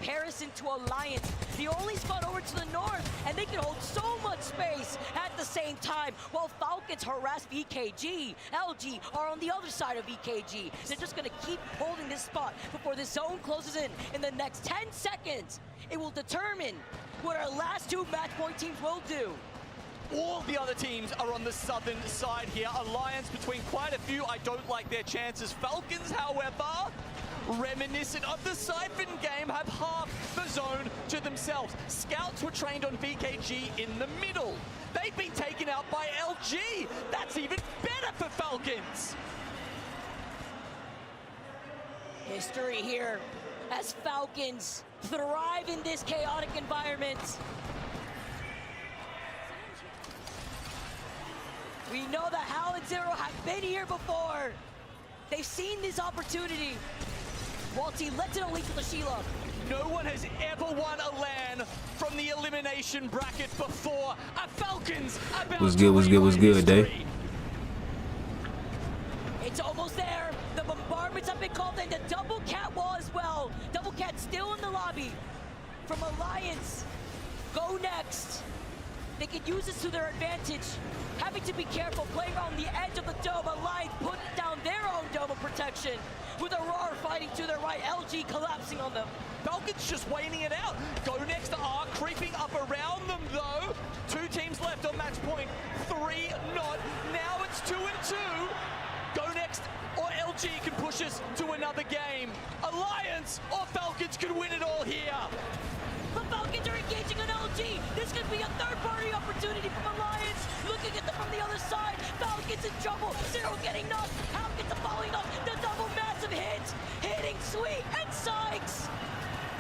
comparison to Alliance, the only spot over to the north, and they can hold so much space at the same time, while Falcons harass VKG. LG are on the other side of VKG. They're just gonna keep holding this spot before the zone closes in the next 10 seconds. It will determine what our last two match point teams will do. All the other teams are on the southern side here. Alliance between quite a few. I don't like their chances. Falcons, however, reminiscent of the Siphon game, have half the zone to themselves. Scouts were trained on VKG in the middle. They've been taken out by LG. That's even better for Falcons. History here as Falcons thrive in this chaotic environment. We know that Hal and Zero have been here before. They've seen this opportunity. Walty lets it on lethal to Sheila. No one has ever won a LAN from the elimination bracket before. A Falcons about what's good, Dave? It's almost there. The bombardments have been called and the double cat wall as well. Double cat still in the lobby. From Alliance, go next. They can use this to their advantage. Having to be careful, playing on the edge of the dome. Alliance put down their own dome of protection. With Aurora fighting to their right, LG collapsing on them. Falcons just waiting it out. Go next are creeping up around them though. Two teams left on match point, three not. Now it's 2-2. Go next or LG can push us to another game. Alliance or Falcons could win it all here. The Falcons are engaging on LG. This could be a third-party opportunity from Alliance. Looking at them from the other side. Falcons in trouble. Zero getting knocked. How gets the following up? The double massive hits. Hitting Sweet and Sykes.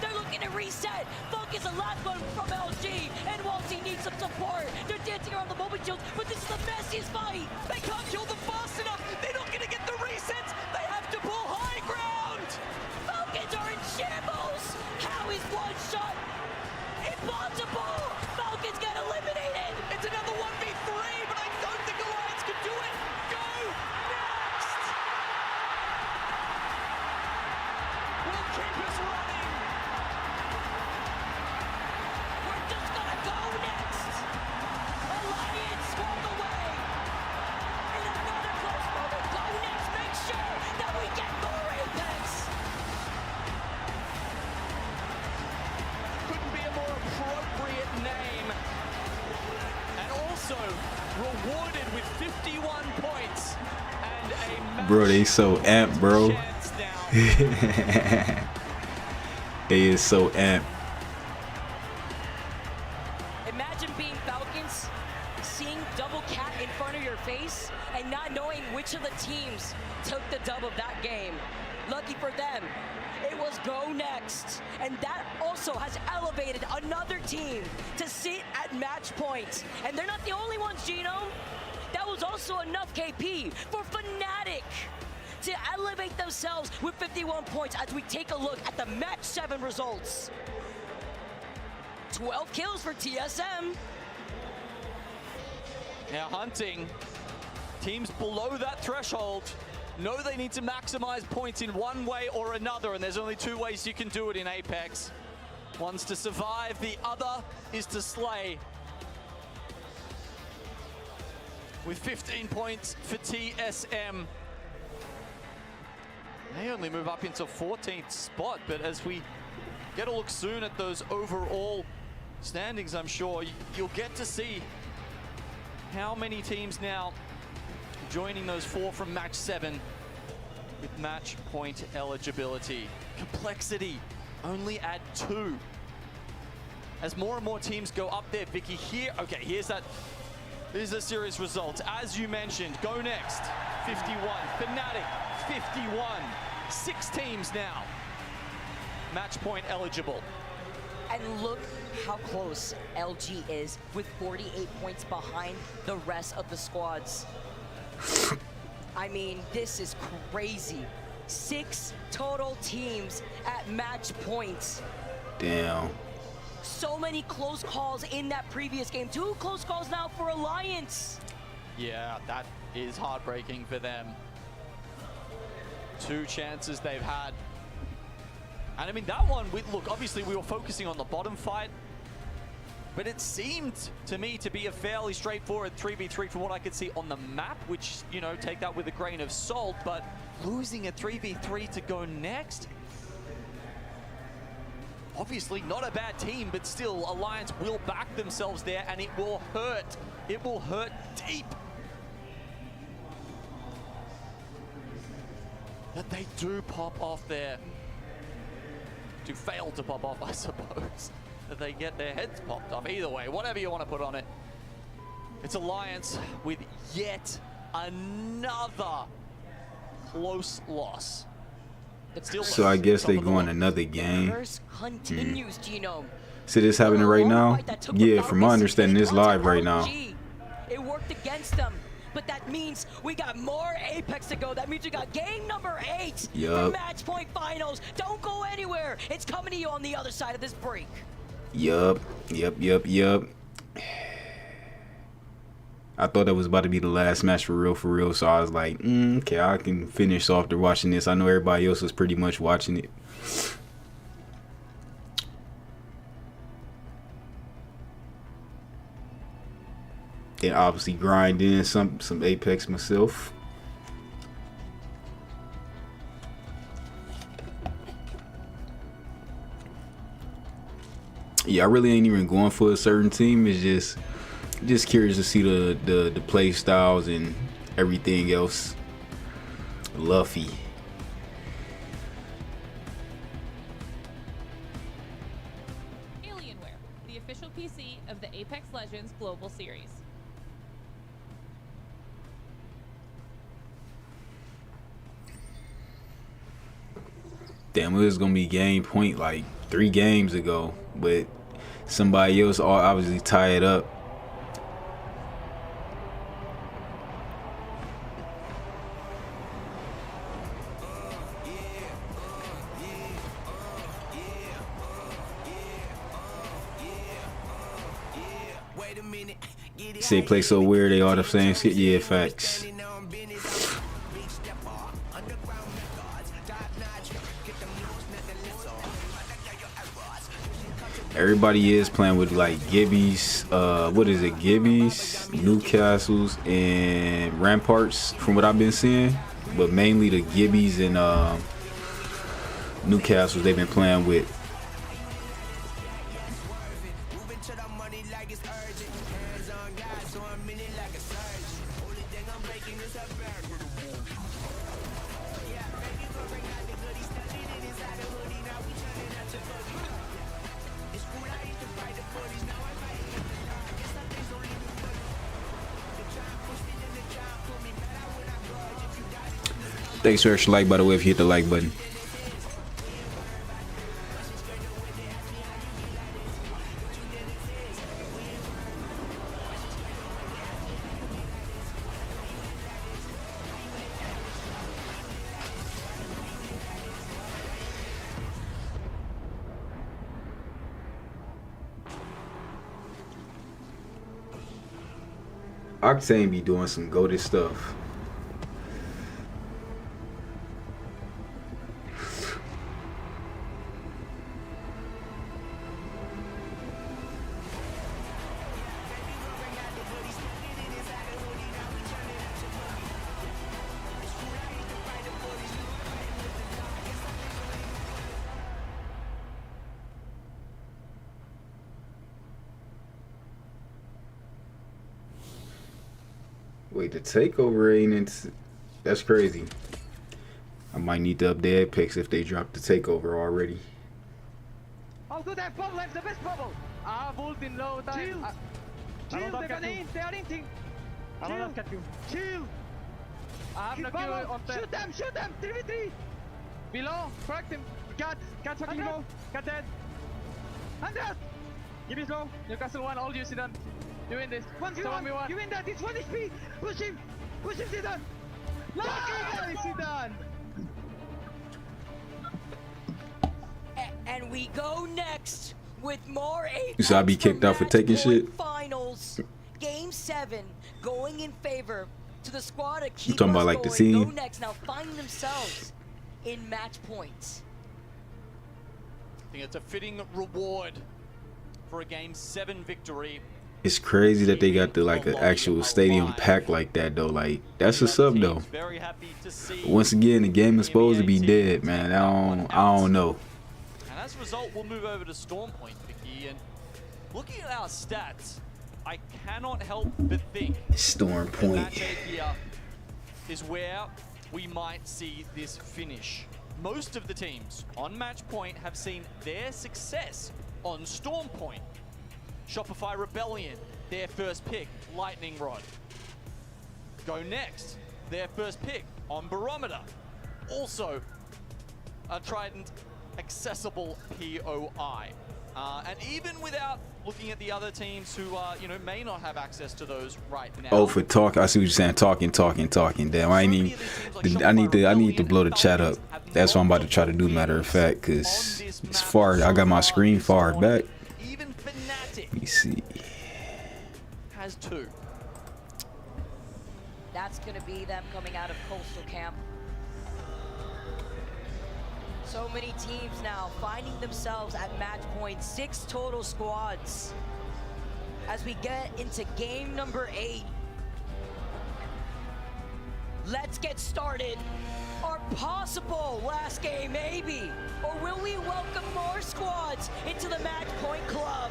They're looking to reset. Falcons the last one from LG. And Walty needs some support. They're dancing around the moment shield, but this is the messiest fight. They can't kill them fast enough. They're not going to get the resets. They have to pull high ground. Falcons are in shambles. How is one shot? Impossible! Falcons get eliminated! It's another 1v3, but I don't think Alliance could do it! Go next! We'll keep us running! We're just gonna go next! Alliance walk away! In another close moment, go next! Make sure that we get more Apex! Couldn't be a more appropriate name. And also rewarded with 51 points and a match. Bro, they so amped, bro. They is so amped. Imagine being Falcons, seeing double cat in front of your face, and not knowing which of the teams took the dub of that game. Lucky for them, it was go next. And that also has elevated another team to sit at match point. And they're not the only ones, Gino. That was also enough KP for Fnatic to elevate themselves with 51 points as we take a look at the match 7 results. 12 kills for TSM. Now hunting, teams below that threshold know they need to maximize points in one way or another, and there's only two ways you can do it in Apex. One's to survive, the other is to slay. With 15 points for TSM. They only move up into 14th spot, but as we get a look soon at those overall standings, I'm sure you'll get to see how many teams now joining those 4 from match 7 with match point eligibility. Complexity, only add 2. As more and more teams go up there, Vicky, here, okay, here's a serious result. As you mentioned, go next, 51, Fnatic, 51. 6 teams now, match point eligible. And look how close LG is with 48 points behind the rest of the squads. I mean, this is crazy. 6 total teams at match points. Damn. So many close calls in that previous game. 2 close calls now for Alliance. Yeah, that is heartbreaking for them. 2 chances they've had And I mean, that one, look, obviously we were focusing on the bottom fight, but it seemed to me to be a fairly straightforward 3v3 from what I could see on the map, which, you know, take that with a grain of salt, but losing a 3v3 to go next, obviously not a bad team, but still Alliance will back themselves there, and it will hurt. It will hurt deep that they do pop off there. To fail to pop off, I suppose. That they get their heads popped off. Either way, whatever you want to put on it. It's Alliance with yet another close loss. So I guess they go in another game. Continues, Genome. See this happening right now? Yeah, from my understanding, it's live right now. It worked against them. But that means we got more Apex to go. That means we got game number 8 for match point finals. Don't go anywhere. It's coming to you on the other side of this break. Yup. I thought that was about to be the last match for real. So I was like, okay, I can finish after watching this. I know everybody else was pretty much watching it. And obviously grind in some Apex myself. Yeah, I really ain't even going for a certain team. It's just curious to see the play styles and everything else. Luffy. Alienware, the official PC of the Apex Legends Global Series. Damn, it was gonna be game point like 3 games ago, but somebody else obviously tie it up. Say play so weird, they all the same shit. Yeah, facts. Everybody is playing with like Gibbies, what is it, Gibbies, Newcastles, and Ramparts from what I've been seeing. But mainly the Gibbies and Newcastles they've been playing with. Thanks for extra like, by the way, if you hit the like button. Octane be doing some goated stuff. Wait, the takeover ain't into... That's crazy. I might need to update Apex if they drop the takeover already. Oh, good, that bubble left the best bubble. Volt in low time. Chill, they're gonna in, they are inting. I will not catch you. Chill. I have no Q on them. Shoot them, 3v3. Below, crack them. Cat fucking low. Cat dead. 100. Give it low. Newcastle 1, all you see done. You win this. 1v1. You win that. It's 1 HP. Push him, Zidane. Nice, Zidane. And we go next with more Apex. So I be kicked out for taking shit. Finals, Game 7, going in favor to the squad of You talking about like the team? Go next now, find themselves in match points. think it's a fitting reward for a Game 7 victory. It's crazy that they got the like an actual stadium packed like that though. Like that's what's up though. Very happy to see. Once again, the game is supposed to be dead, man. I don't know. And as a result, we'll move over to Storm Point, Vicky. And looking at our stats, I cannot help but think Storm Point match 8 here is where we might see this finish. Most of the teams on match point have seen their success on Storm Point. Shopify Rebellion, their first pick, Lightning Rod. Go Next, their first pick on Barometer. Also, a Trident accessible POI. And even without looking at the other teams who, you know, may not have access to those right now. Oh, for talk, I see what you're saying. Talking. Damn, I ain't even. I need to blow the chat up. That's what I'm about to try to do. Matter of fact, cause it's far. I got my screen far back. Even Fnatic Let me see. has 2. That's going to be them coming out of Coastal Camp. So many teams now finding themselves at match point. 6 total squads as we get into game number 8. Let's get started. Our possible last game, maybe. Or will we welcome more squads into the match point club?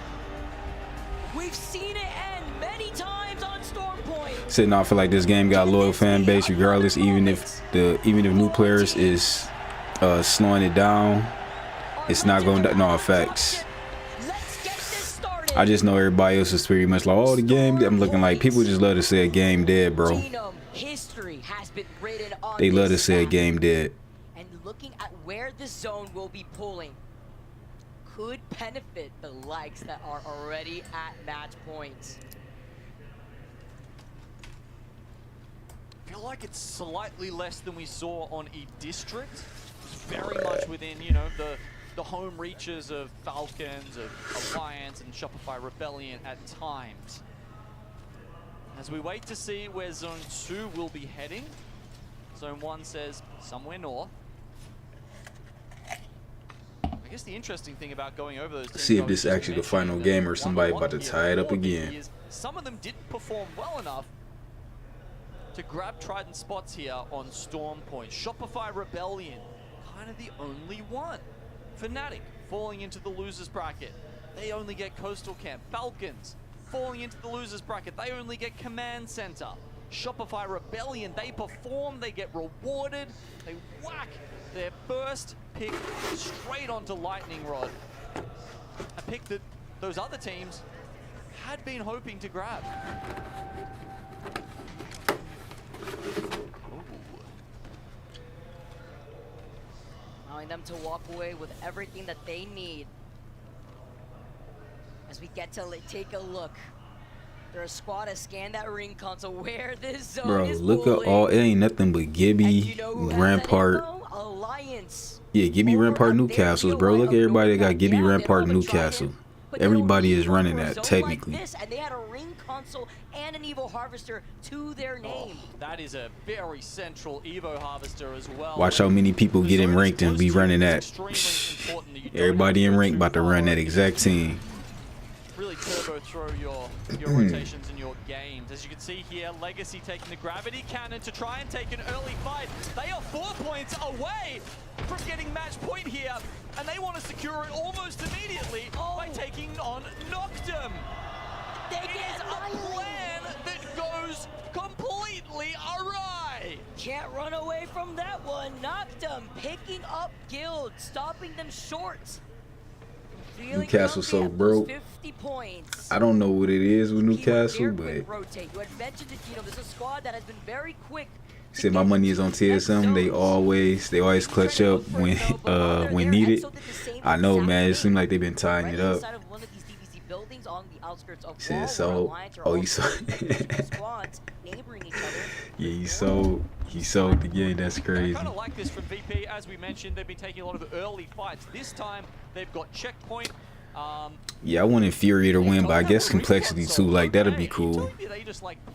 We've seen it end many times on Storm Point. Sitting, I feel like this game got a loyal fan base regardless, even if new players is slowing it down. It's not going to no effects. I just know everybody else is pretty much like, oh, the game. I'm looking like people just love to say a game dead, bro. They love to say a game dead. And looking at where the zone will be pulling could benefit the likes that are already at match points. I feel like it's slightly less than we saw on E-District. It's very much within, you know, the home reaches of Falcons, of Alliance, and Shopify Rebellion at times. As we wait to see where Zone 2 will be heading, Zone 1 says somewhere north. I guess the interesting thing about going over those... See if this is actually the final game or somebody about to tie it up again. Some of them didn't perform well enough to grab Trident spots here on Storm Point. Shopify Rebellion, kind of the only one. Fnatic falling into the losers bracket. They only get Coastal Camp. Falcons falling into the losers bracket. They only get Command Center. Shopify Rebellion, they perform, they get rewarded. They whack their first pick straight onto Lightning Rod. A pick that those other teams had been hoping to grab. Allowing them to walk away with everything that they need. As we get to take a look. There's a squad has scanned that ring console where this zone Bro, is look at all. It ain't nothing but Gibby, you know Rampart. Alliance. Yeah, Gibby, Rampart, Newcastles, bro. Look at everybody that got Gibby, Rampart, Newcastle. Everybody is running that technically. And they had a ring console and an Evo Harvester to their name. Oh, that is a very central Evo Harvester as well. Watch how many people get in ranked and be running that. Everybody in rank about to run that exact team. Really turbo throw your rotations in your games. As you can see here, Legacy taking the gravity cannon to try and take an early fight. They are 4 points away from getting match point here, and they want to secure it almost immediately by taking on Noctum. It is a plan that goes completely awry. Can't run away from that one. Noctum picking up Guild, stopping them short. Newcastle so broke. I don't know what it is with Newcastle, but you had mentioned it, you know, there's a squad that has been very quick. Said my money is on TSM. They always clutch up when needed. I know, man. It seems like they've been tying it up. Said so. Oh, you saw. Yeah, he sold the game. That's crazy. I kind of like this from VP. As we mentioned, they've been taking a lot of early fights. This time, they've got checkpoint. Yeah, I want Infuriator win, but I guess complexity too. Like that'd be cool. I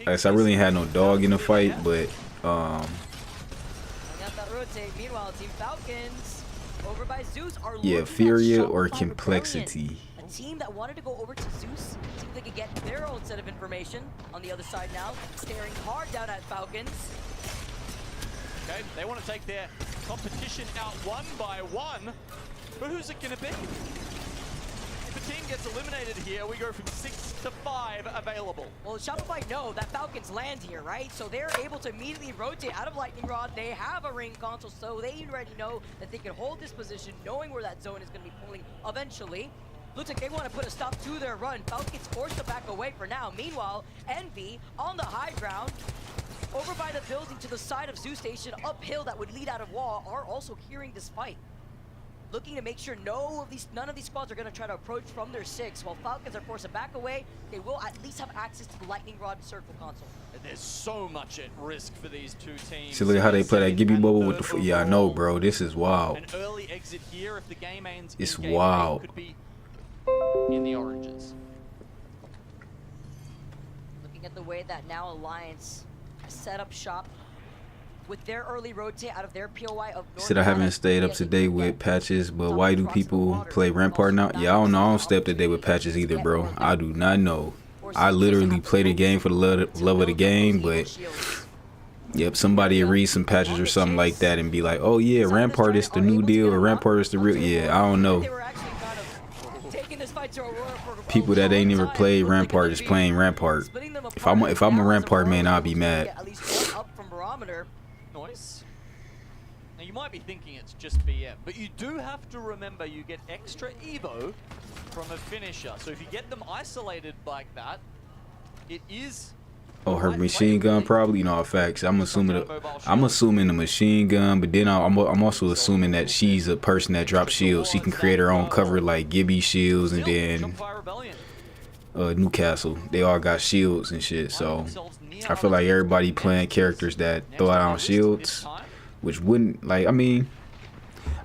guess I really ain't had no dog in the fight, but Meanwhile, Team Falcons over by Zeus are Yeah, looking at Furia or Shopify Complexity. Rebellion, a team that wanted to go over to Zeus, see if they could get their own set of information on the other side now, staring hard down at Falcons. Okay, they want to take their competition out one by one, but who's it going to be? If a team gets eliminated here, we go from 6 to 5 available. Well, Shopify know that Falcons land here, right? So they're able to immediately rotate out of Lightning Rod. They have a ring console, so they already know that they can hold this position, knowing where that zone is going to be pulling eventually. Looks like they want to put a stop to their run. Falcons forced to back away for now. Meanwhile, Envy on the high ground, over by the building to the side of Zoo Station, uphill that would lead out of wall, are also hearing this fight. Looking to make sure none of these squads are going to try to approach from their 6. While Falcons are forced to back away, they will at least have access to the Lightning Rod circle console. There's so much at risk for these two teams. See, look at how they play that Gibby bubble with the yeah, I know, bro. This is wild. An early exit here if the game ends. It's in game wild. could be in the oranges. Looking at the way that now Alliance has set up shop with their early rotate out of their POI of North Said I haven't stayed up to date with patches, but why do people play Rampart now? Yeah, I don't know. I don't stay up to date with patches either, bro. I do not know. I literally play the game for the love of the game, but yep, somebody read some patches or something like that and be like, oh yeah, Rampart is the new deal or Rampart is the real. Yeah, I don't know. People that ain't never played Rampart is playing Rampart. If I'm a Rampart man, I'll be mad. Noise. Now you might be thinking it's just BM, but you do have to remember you get extra Evo from a finisher. So if you get them isolated like that, it is. Oh, her machine gun probably. No, facts. I'm assuming the machine gun, but then I'm also assuming that she's a person that drops shields. She can create her own cover like Gibby shields, and then Newcastle. They all got shields and shit. So I feel like everybody playing characters that throw out shields, which wouldn't like. I mean,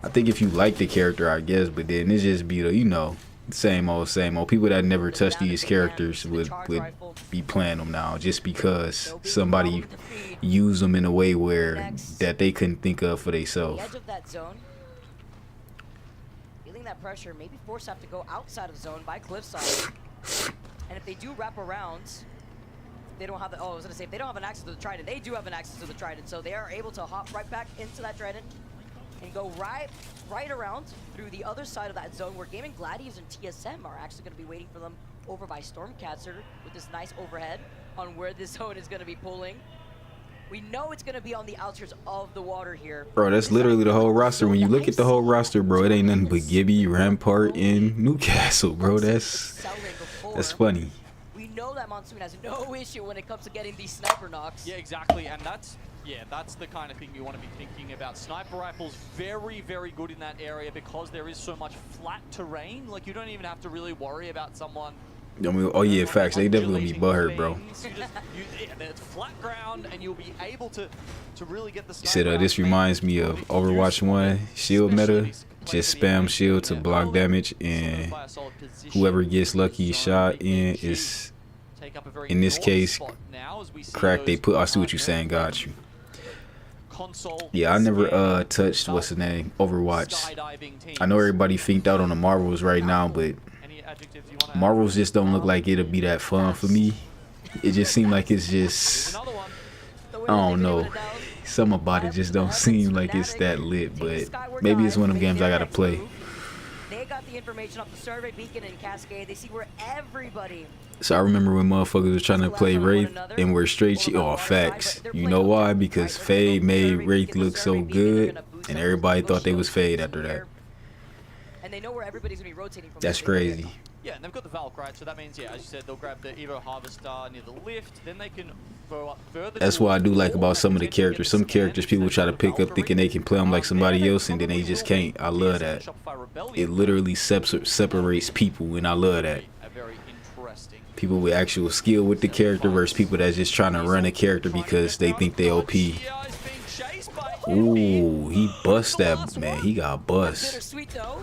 I think if you like the character, I guess, but then it's just be the same old. People that never touch these characters would be playing them now just because somebody used them in a way where that they couldn't think of for themselves. The edge of that zone, feeling that pressure, maybe forced to have to go outside of zone by cliffside. And if they do wrap around, they don't have the. Oh, I was gonna say if they don't have an access to the Trident, they do have an access to the Trident, so they are able to hop right back into that Trident and go right around through the other side of that zone where Gaming Gladiators and TSM are actually going to be waiting for them over by Stormcatcher with this nice overhead on where this zone is going to be pulling. We know it's going to be on the outskirts of the water here. Bro, that's literally the whole roster. When you look at the whole roster, bro, it ain't nothing but Gibby, Rampart, and Newcastle, bro. That's funny. We know that Monsoon has no issue when it comes to getting these sniper knocks. Yeah, exactly, and that's the kind of thing you want to be thinking about. Sniper rifles very, very good in that area because there is so much flat terrain. Like, you don't even have to really worry about someone. I mean, oh yeah, facts. They definitely gonna be butthurt, bro. It's flat ground, and you'll be able to really get the. He said, this reminds me of Overwatch 1 shield meta. Just spam shield to block damage, and whoever gets lucky shot in is, in this case, crack. They put. I see what you're saying. Got you. Yeah, I never touched what's the name Overwatch. I know everybody finked out on the Marvels right now, but Marvels just don't look like it'll be that fun for me. It just seems like it's just, I don't know, something about it just don't seem like it's that lit, but maybe it's one of them games I gotta play. They got the information off the survey beacon in Cascade. They see where everybody. So I remember when motherfuckers was trying to play Wraith and were straight facts. You know why? Because Fade made Wraith look so good, and everybody thought they was Fade after that. And they know where everybody's gonna be rotating from. That's crazy. Yeah, and they've got the Valk, right? So that means, yeah, as you said, they'll grab the Evo Harvester near the lift, then they can go up further. That's what I do like about some of the characters. Some characters people try to pick up thinking they can play them like somebody else, and then they just can't. I love that. It literally separates people, and I love that. People with actual skill with the character versus people that's just trying to run a character because they think they OP. Ooh, he bust that, man. He got bust. Bittersweet though.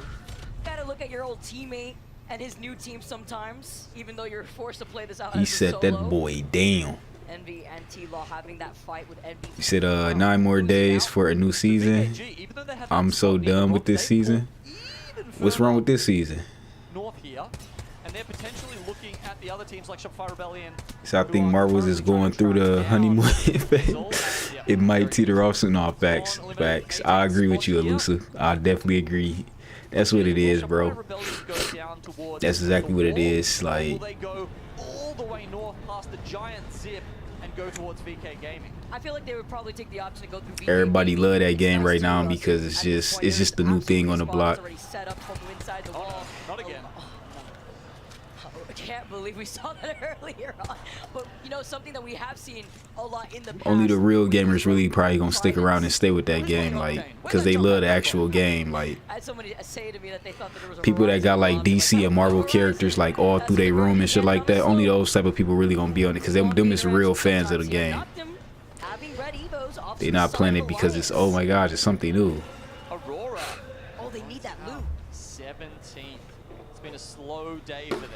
Gotta look at your old teammate and his new team sometimes, even though you're forced to play this out. He set that boy down. Envy and T-Law having that fight with Envy. You said 9 more days for a new season. I'm so done with this season. What's wrong with this season? North here, and they're potentially looking at the other teams like Shopify Rebellion. So I think Marvel's is going through the honeymoon phase. It might teeter off soon. No, facts. I agree with you, Elusive. I definitely agree. That's what it is, bro. That's exactly what it is. Like, they go all the way north past the giant zip and go towards VK Gaming. I feel like they would probably take the option to go through VK everybody Gaming. love that game right now because it's just the new thing on the block. Not again. I can't believe we saw that earlier on. But you know, something that we have seen a lot in the past. Only the real gamers really probably gonna stick around and stay with that game, like, because they love the actual game. Like, I had somebody say to me that they thought that there was a people that got like DC and Marvel characters like all through their room and shit like that, only those type of people really gonna be on it because them is real fans of the game. They not playing it because it's, oh my gosh, it's something new. Aurora. Oh, they need that loot. 17th. It's been a slow day for them.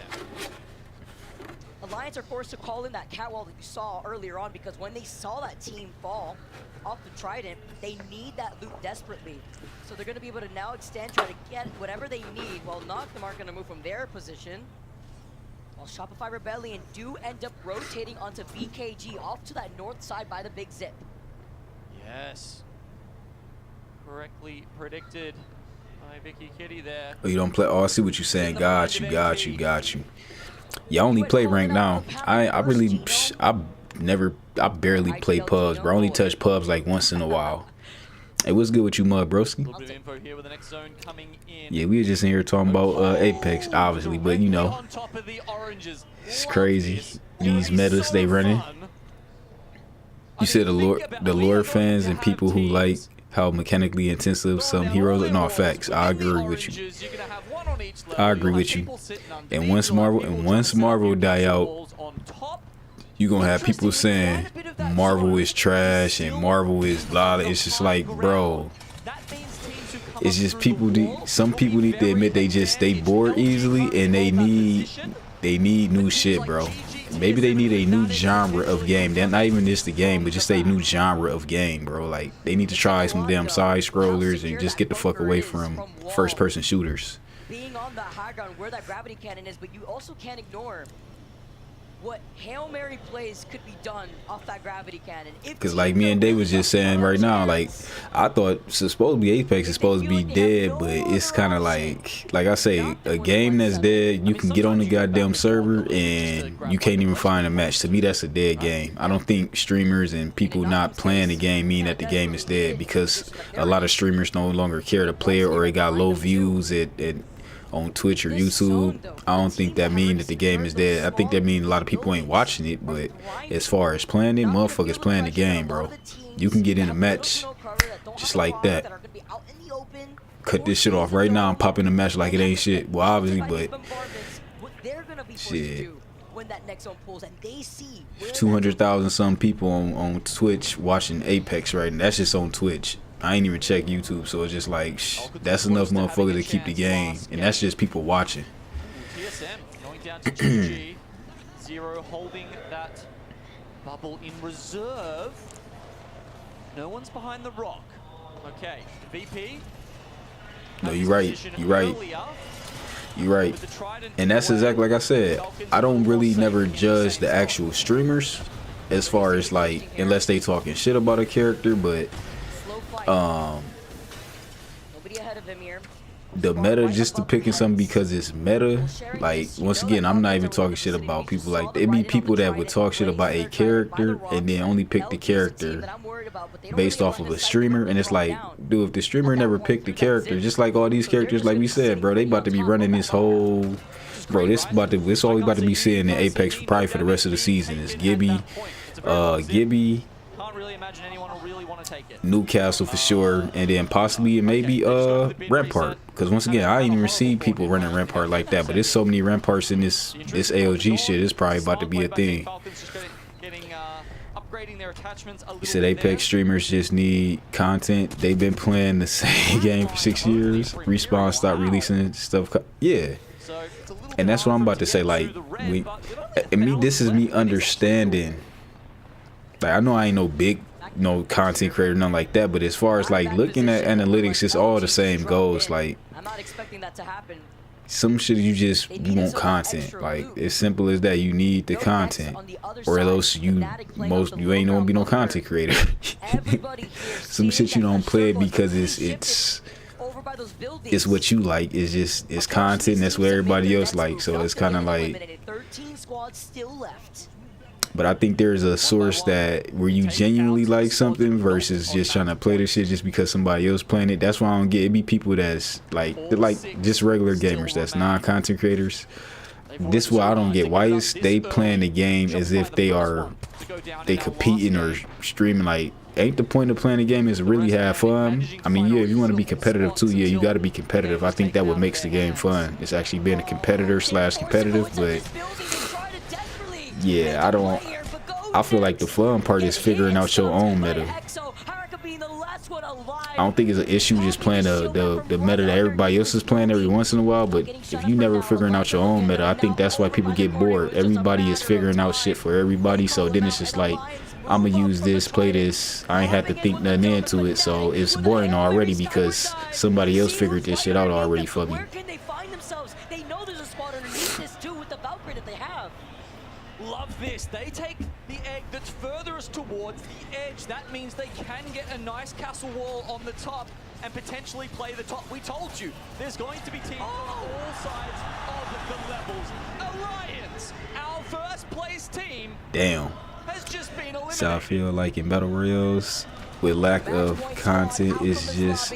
Alliance are forced to call in that catwall that you saw earlier on because when they saw that team fall off the Trident, they need that loot desperately. So they're going to be able to now extend, try to get whatever they need, while Noctem aren't going to move from their position. While Shopify Rebellion do end up rotating onto VKG off to that north side by the big zip. Yes. Correctly predicted by Vicky Kitty there. Oh, you don't play? Oh, I see what you're saying. Got you. Yeah, I only play ranked now. I barely play pubs, bro. I only touch pubs like once in a while. Hey, what's good with you, Mud Broski? A little bit of info here with the next zone coming in. Yeah, we were just in here talking about Apex, obviously, but you know, it's crazy. These metas they running. You said the lore fans and people who like how mechanically intensive some heroes. No, facts. I agree with you. And once Marvel die out, you gonna have people saying Marvel is trash and Marvel is blah. It's just like, bro, it's just some people need to admit they bored easily and they need new shit, bro. Maybe they need a new genre of game. They're not even just the game, but just a new genre of game, bro. Like, they need to try some damn side scrollers and just get the fuck away from first person shooters. Being on the high ground where that gravity cannon is, but you also can't ignore what Hail Mary plays could be done off that gravity cannon. Because like me and Dave was just saying right now, like, I thought it's supposed to be Apex is supposed to be dead, but it's kind of like I say, a game that's dead, you can get on the goddamn server and you can't even find a match. To me, that's a dead game. I don't think streamers and people not playing the game mean that the game is dead, because a lot of streamers no longer care to play it, or it got low views on Twitch or YouTube. I don't think that mean that the game is dead. I think that mean a lot of people ain't watching it, but as far as playing it, motherfuckers playing the game, bro. You can get in a match just like that. Cut this shit off right now and pop in a match like it ain't shit. Well, obviously, but shit. 200,000 some people on Twitch watching Apex right now. That's just on Twitch. I ain't even check YouTube, so it's just like, that's enough motherfuckers to keep the game, and that's just people watching. TSM going down to GG. Zero holding that bubble in reserve. No one's behind the rock. Okay, VP. No, you're right. And that's exactly like I said. I don't really never judge the actual streamers as far as like, unless they talking shit about a character, but the meta, just to picking something because it's meta, like, once again, I'm not even talking shit about people like that. It be people that would talk shit about a character and then only pick the character based off of a streamer, and it's like, dude, if the streamer never picked the character, just like all these characters, like we said, bro, they about to be running this whole, bro, this all we about to be seeing in Apex probably for the rest of the season is Gibby, Newcastle for sure, and then possibly maybe Rampart, because once again, I ain't even see people running Rampart like that, but there's so many Ramparts in this AOG shit. It's probably about to be a thing. You said Apex streamers just need content. They've been playing the same game for 6 years. Respawn stopped releasing stuff. Yeah, and that's what I'm about to say. Like, this is me understanding Like, I know I ain't no big, no content creator, nothing like that. But as far as like looking at analytics, it's all the same goals. Like, I'm not expecting that to happen. some shit you want content. Like, as simple as that. You need the content, or else you ain't gonna be no content creator. Some shit you don't play it because it's what you like. It's content. That's what everybody else likes. So it's kind of like. But I think there's a source that where you genuinely like something versus just trying to play the shit just because somebody else playing it. That's why I don't get it. Be people that's like just regular gamers, that's non-content creators. This is what I don't get. Why is they playing the game as if they competing or streaming? Like, ain't the point of playing the game is really have fun? I mean, yeah, if you want to be competitive too, yeah, you got to be competitive. I think that what makes the game fun. It's actually being a competitor / competitive, but. Yeah, I feel like the fun part is figuring out your own meta. I don't think it's an issue just playing the meta that everybody else is playing every once in a while, but if you never figuring out your own meta, I think that's why people get bored. Everybody is figuring out shit for everybody, so then it's just like, I'm gonna use this, play this. I ain't have to think nothing into it, so it's boring already because somebody else figured this shit out already for me. Where can they find themselves? They know there's a spot underneath this too with the Valkyrie that they have. Love this. They take the egg that's furthest towards the edge. That means they can get a nice castle wall on the top and potentially play the top. We told you, there's going to be teams on all sides of the levels. Alliance, our first place team, Damn. has just been eliminated. So I feel like in battle royales, with lack of content, it's just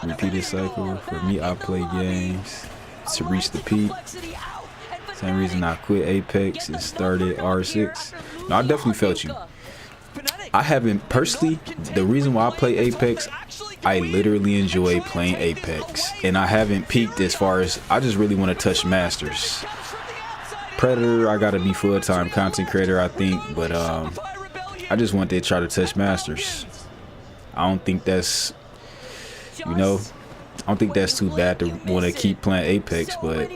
repeated cycle. For me, I play games to reach the peak. Same reason I quit Apex and started R6. No, I definitely felt you. I haven't personally. The reason why I play Apex, I literally enjoy playing Apex, and I haven't peaked as far as I just really want to touch Masters. Predator, I gotta be full-time content creator, I think, but I just want to try to touch Masters. I don't think that's, I don't think that's too bad to want to keep playing Apex, but.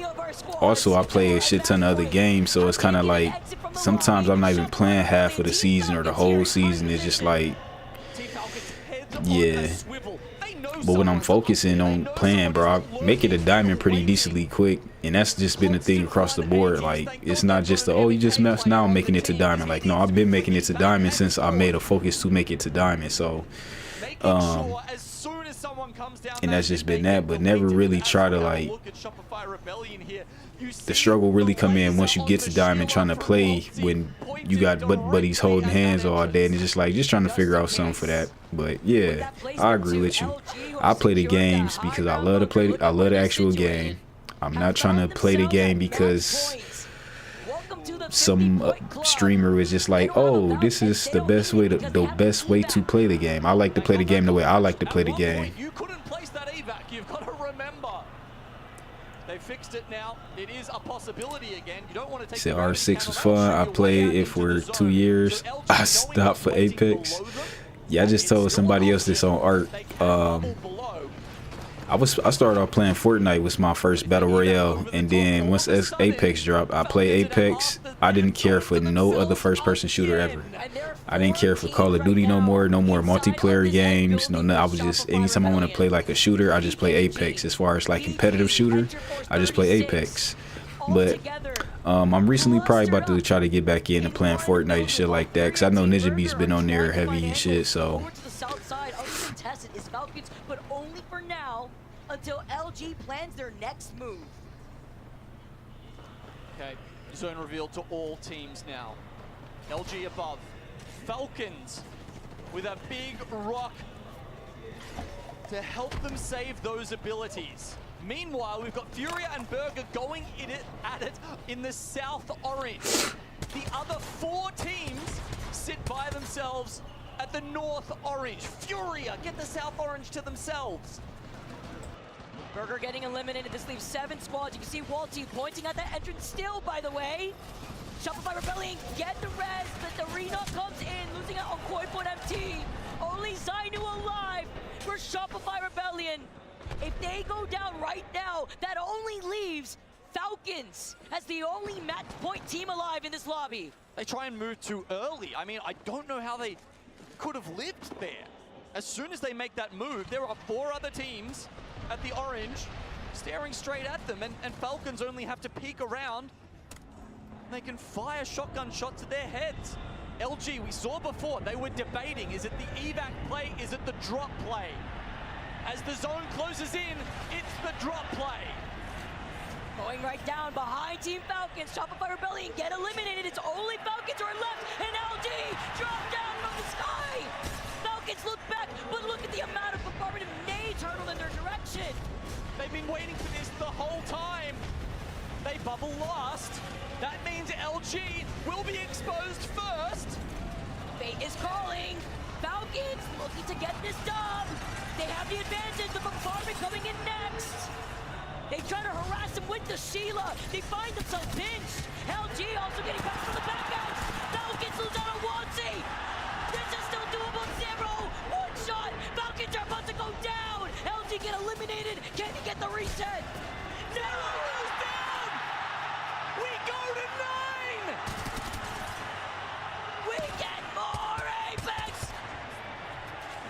Also, I play a shit ton of other games, so it's kind of like sometimes I'm not even playing half of the season or the whole season. It's just like, yeah. But when I'm focusing on playing, bro, I make it a diamond pretty decently quick, and that's just been the thing across the board. Like, it's not just the, oh, you just messed now I'm making it to diamond. Like, no, I've been making it to diamond since I made a focus to make it to diamond. So, and that's just been that, but never really try to like. The struggle really come in once you get to diamond trying to play when you got buddies holding hands all day, and it's just like just trying to figure out something for that. But yeah, I agree with you. I play the games because I love to play. I love the actual game. I'm not trying to play the game because some streamer is just like, oh, this is the best way to play the game. I like to play the game the way I like to play the game. You couldn't place that evac. You've got to remember. They fixed it now. It is a possibility again. You don't want to take. Said R6 was fun. I played it for 2 years. I stopped for Apex. Yeah, I just told somebody else this on Art. I started off playing Fortnite, was my first battle royale, and then once Apex dropped, I played Apex. I didn't care for no other first-person shooter ever. I didn't care for Call of Duty no more multiplayer games. No, I was just, anytime I want to play like a shooter, I just play Apex. As far as like competitive shooter, I just play Apex. But I'm recently probably about to try to get back into playing Fortnite and shit like that, because I know Ninja Beast's been on there heavy and shit, so. Until LG plans their next move. Okay, zone revealed to all teams now. LG above. Falcons with a big rock to help them save those abilities. Meanwhile, we've got Furia and Burger going at it in the South Orange. The other 4 teams sit by themselves at the North Orange. Furia get the South Orange to themselves. Burger getting eliminated. This leaves 7 squads. You can see Walty pointing at that entrance still, by the way. Shopify Rebellion get the res, but the Reno comes in, losing out on Koifoot MT. Only Zainu alive for Shopify Rebellion. If they go down right now, that only leaves Falcons as the only match point team alive in this lobby. They try and move too early. I mean, I don't know how they could have lived there. As soon as they make that move, there are 4 other teams at the orange staring straight at them, and Falcons only have to peek around. They can fire shotgun shots at their heads. LG, we saw before, they were debating, is it the evac play, is it the drop play? As the zone closes in, it's the drop play. Going right down behind Team Falcons, Shopify Rebellion get eliminated. It's only Falcons are left, and LG drop down from the sky. Falcons look back, but look at the amount of bombardment of nades hurtled in their direction. They've been waiting for this the whole time. They bubble last. That means LG will be exposed first. Fate is calling. Falcons looking to get this dub. They have the advantage, the bombardment coming in next. They try to harass him with the Sheila. They find themselves pinched. LG also getting back from the back out. Falcons lose out on Wansey. This is still doable. 0. One shot. Falcons are about to go down. LG get eliminated. Can he get the reset? No! Goes down. We go to 9. We get more Apex.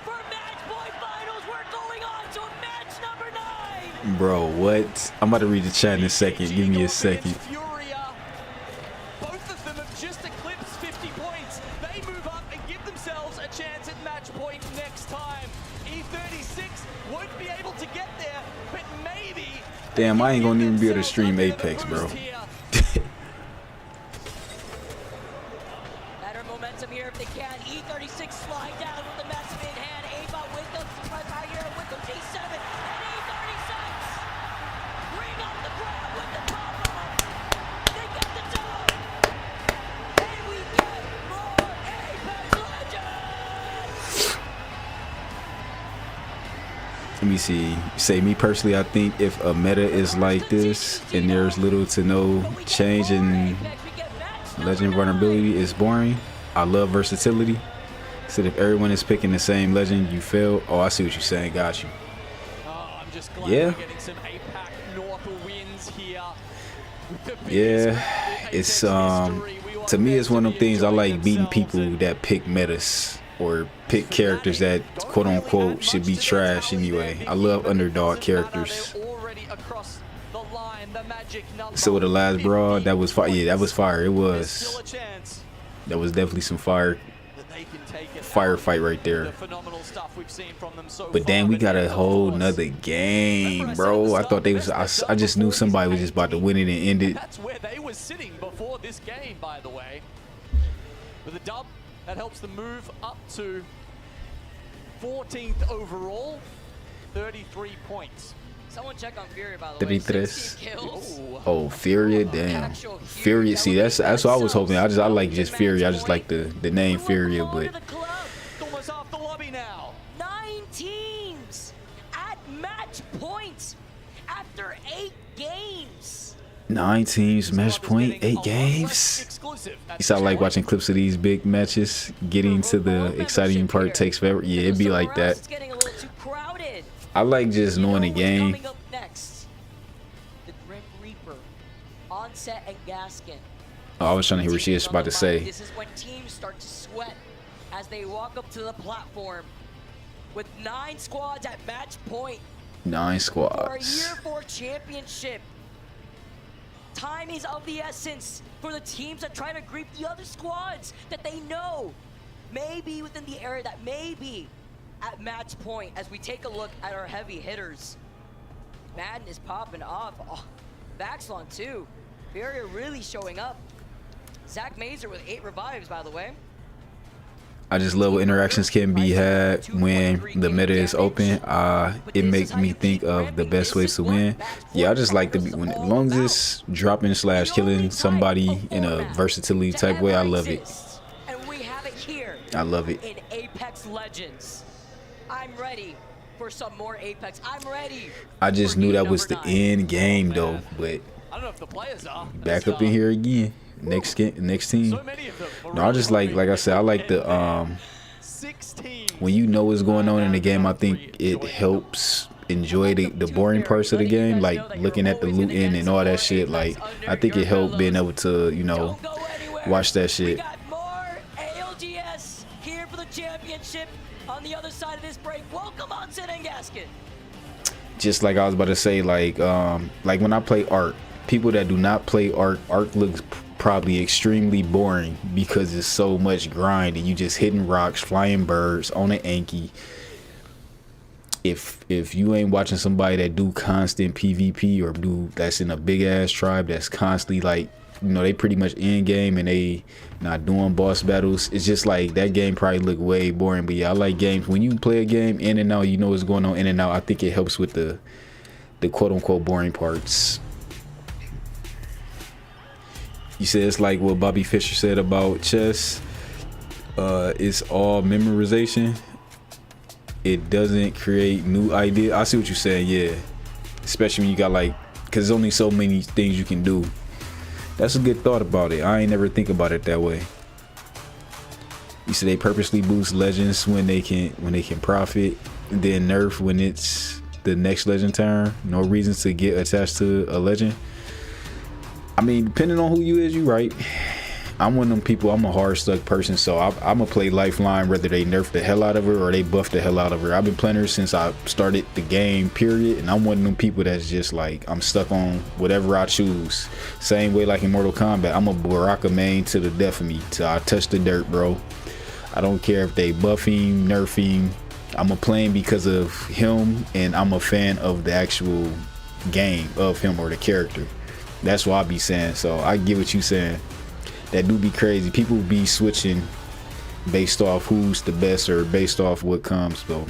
For match point finals, we're going on to match number 9. Bro, what? I'm about to read the chat in a second. Give me a second. Furia. Both of them have just eclipsed 50 points. They move up and give themselves a chance at match point next time. E36 won't be able to get there, but maybe. Damn, I ain't gonna even be able to stream Apex, bro. Better momentum here if they can. E36 slide down with the massive in hand. Ava with the surprise out here with the G7. And E36 bring up the crowd with the combo. They get the dub. And we get more Apex Legends. Let me see. Say me personally, I think if a meta is like this and there's little to no change in legend vulnerability, it's boring. I love versatility. So if everyone is picking the same legend, you fail. Oh, I see what you're saying. Got you. Oh, I'm just glad Yeah. we're getting some APAC North wins here. Yeah, it's to me it's one of them things I like beating people that pick metas or pick characters that quote unquote should be trash anyway. I love underdog characters. So with the last brawl, that was fire. Yeah, that was fire. It was. That was definitely some fire firefight right there. But damn, we got a whole nother game, bro. I thought they was. I just knew somebody was just about to win it and end it. That's where they were sitting before this game, by the way. With a dub, that helps them move up to 14th overall, 33 points. Someone check on Furia, by the way. 33. Kills. Oh, Furia, damn. Furia, see, that's what I was hoping. I like just Furia. I just like the name Furia, but Almost off the lobby now. 9 teams at match points after 8 games. 9 teams, match point, 8 games. You sound like watching clips of these big matches. Getting to the exciting part takes forever. Yeah, it'd be like that. It's getting a little too crowded. I like just knowing the game. Coming up next, the Grim Reaper, Onset and Gaskin. Oh, I was trying to hear what she was about to say. This is when teams start to sweat as they walk up to the platform with 9 squads at match point 9 for a squads. Year 4 championship. Time is of the essence for the teams that try to greet the other squads that they know may be within the area that may be at match point. As we take a look at our heavy hitters, Madden is popping off. Oh, Baxlon too. Furia really showing up. Zach Mazer with 8 revives, by the way. I just love what interactions can be had when the meta is open. It makes me think of the best ways to win. Yeah, I just like to be, when as long as it's dropping / killing somebody in a versatility type way, I love it. And we have it here. I love it. In Apex Legends. I'm ready for some more Apex. I'm ready. I just knew that was the end game though, but I don't know if the players are. back up in here again. Next team. No, I just like I said, I like the when you know what's going on in the game, I think it helps enjoy the boring parts of the game, like looking at the looting and all that shit. Like I think it helped being able to, you know, anywhere. Watch that We shit. got more ALGS here for the championship on the other side of this break. Welcome on Sin and Gasket. Just like I was about to say, like when I play Arc, people that do not play Arc looks probably extremely boring because it's so much grind and you just hitting rocks, flying birds on an Anki. If you ain't watching somebody that do constant PvP or that's in a big ass tribe that's constantly like, you know, they pretty much end game and they not doing boss battles, it's just like that game probably look way boring. But yeah, I like games when you play a game in and out, you know what's going on in and out. I think it helps with the quote unquote boring parts. You said it's like what Bobby Fischer said about chess. It's all memorization. It doesn't create new ideas. I see what you're saying, yeah. Especially when you got like, cause there's only so many things you can do. That's a good thought about it. I ain't never think about it that way. You said they purposely boost legends when they can profit, and then nerf when it's the next legend turn. No reason to get attached to a legend. I mean, depending on who you is, you right. I'm one of them people, I'm a hard stuck person, so I'm gonna play Lifeline whether they nerf the hell out of her or they buff the hell out of her. I've been playing her since I started the game, period, and I'm one of them people that's just like, I'm stuck on whatever I choose. Same way like in Mortal Kombat, I'm a Baraka main to the death of me, till I touch the dirt, bro. I don't care if they buffing, nerfing, I'm a playing because of him, and I'm a fan of the actual game of him or the character. That's what I be saying, so I get what you saying. That do be crazy. People be switching based off who's the best or based off what comes, though.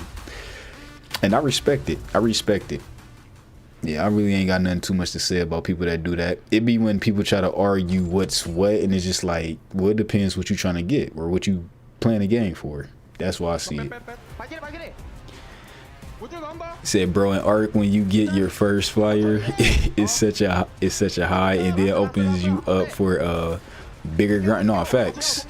And I respect it. I respect it. Yeah, I really ain't got nothing too much to say about people that do that. It be when people try to argue what's what, and it's just like, well, it depends what you trying to get or what you playing the game for. That's why I see it. Said, bro, in Arc, when you get your first flyer, it's such a high, and then opens you up for bigger grind. No, facts.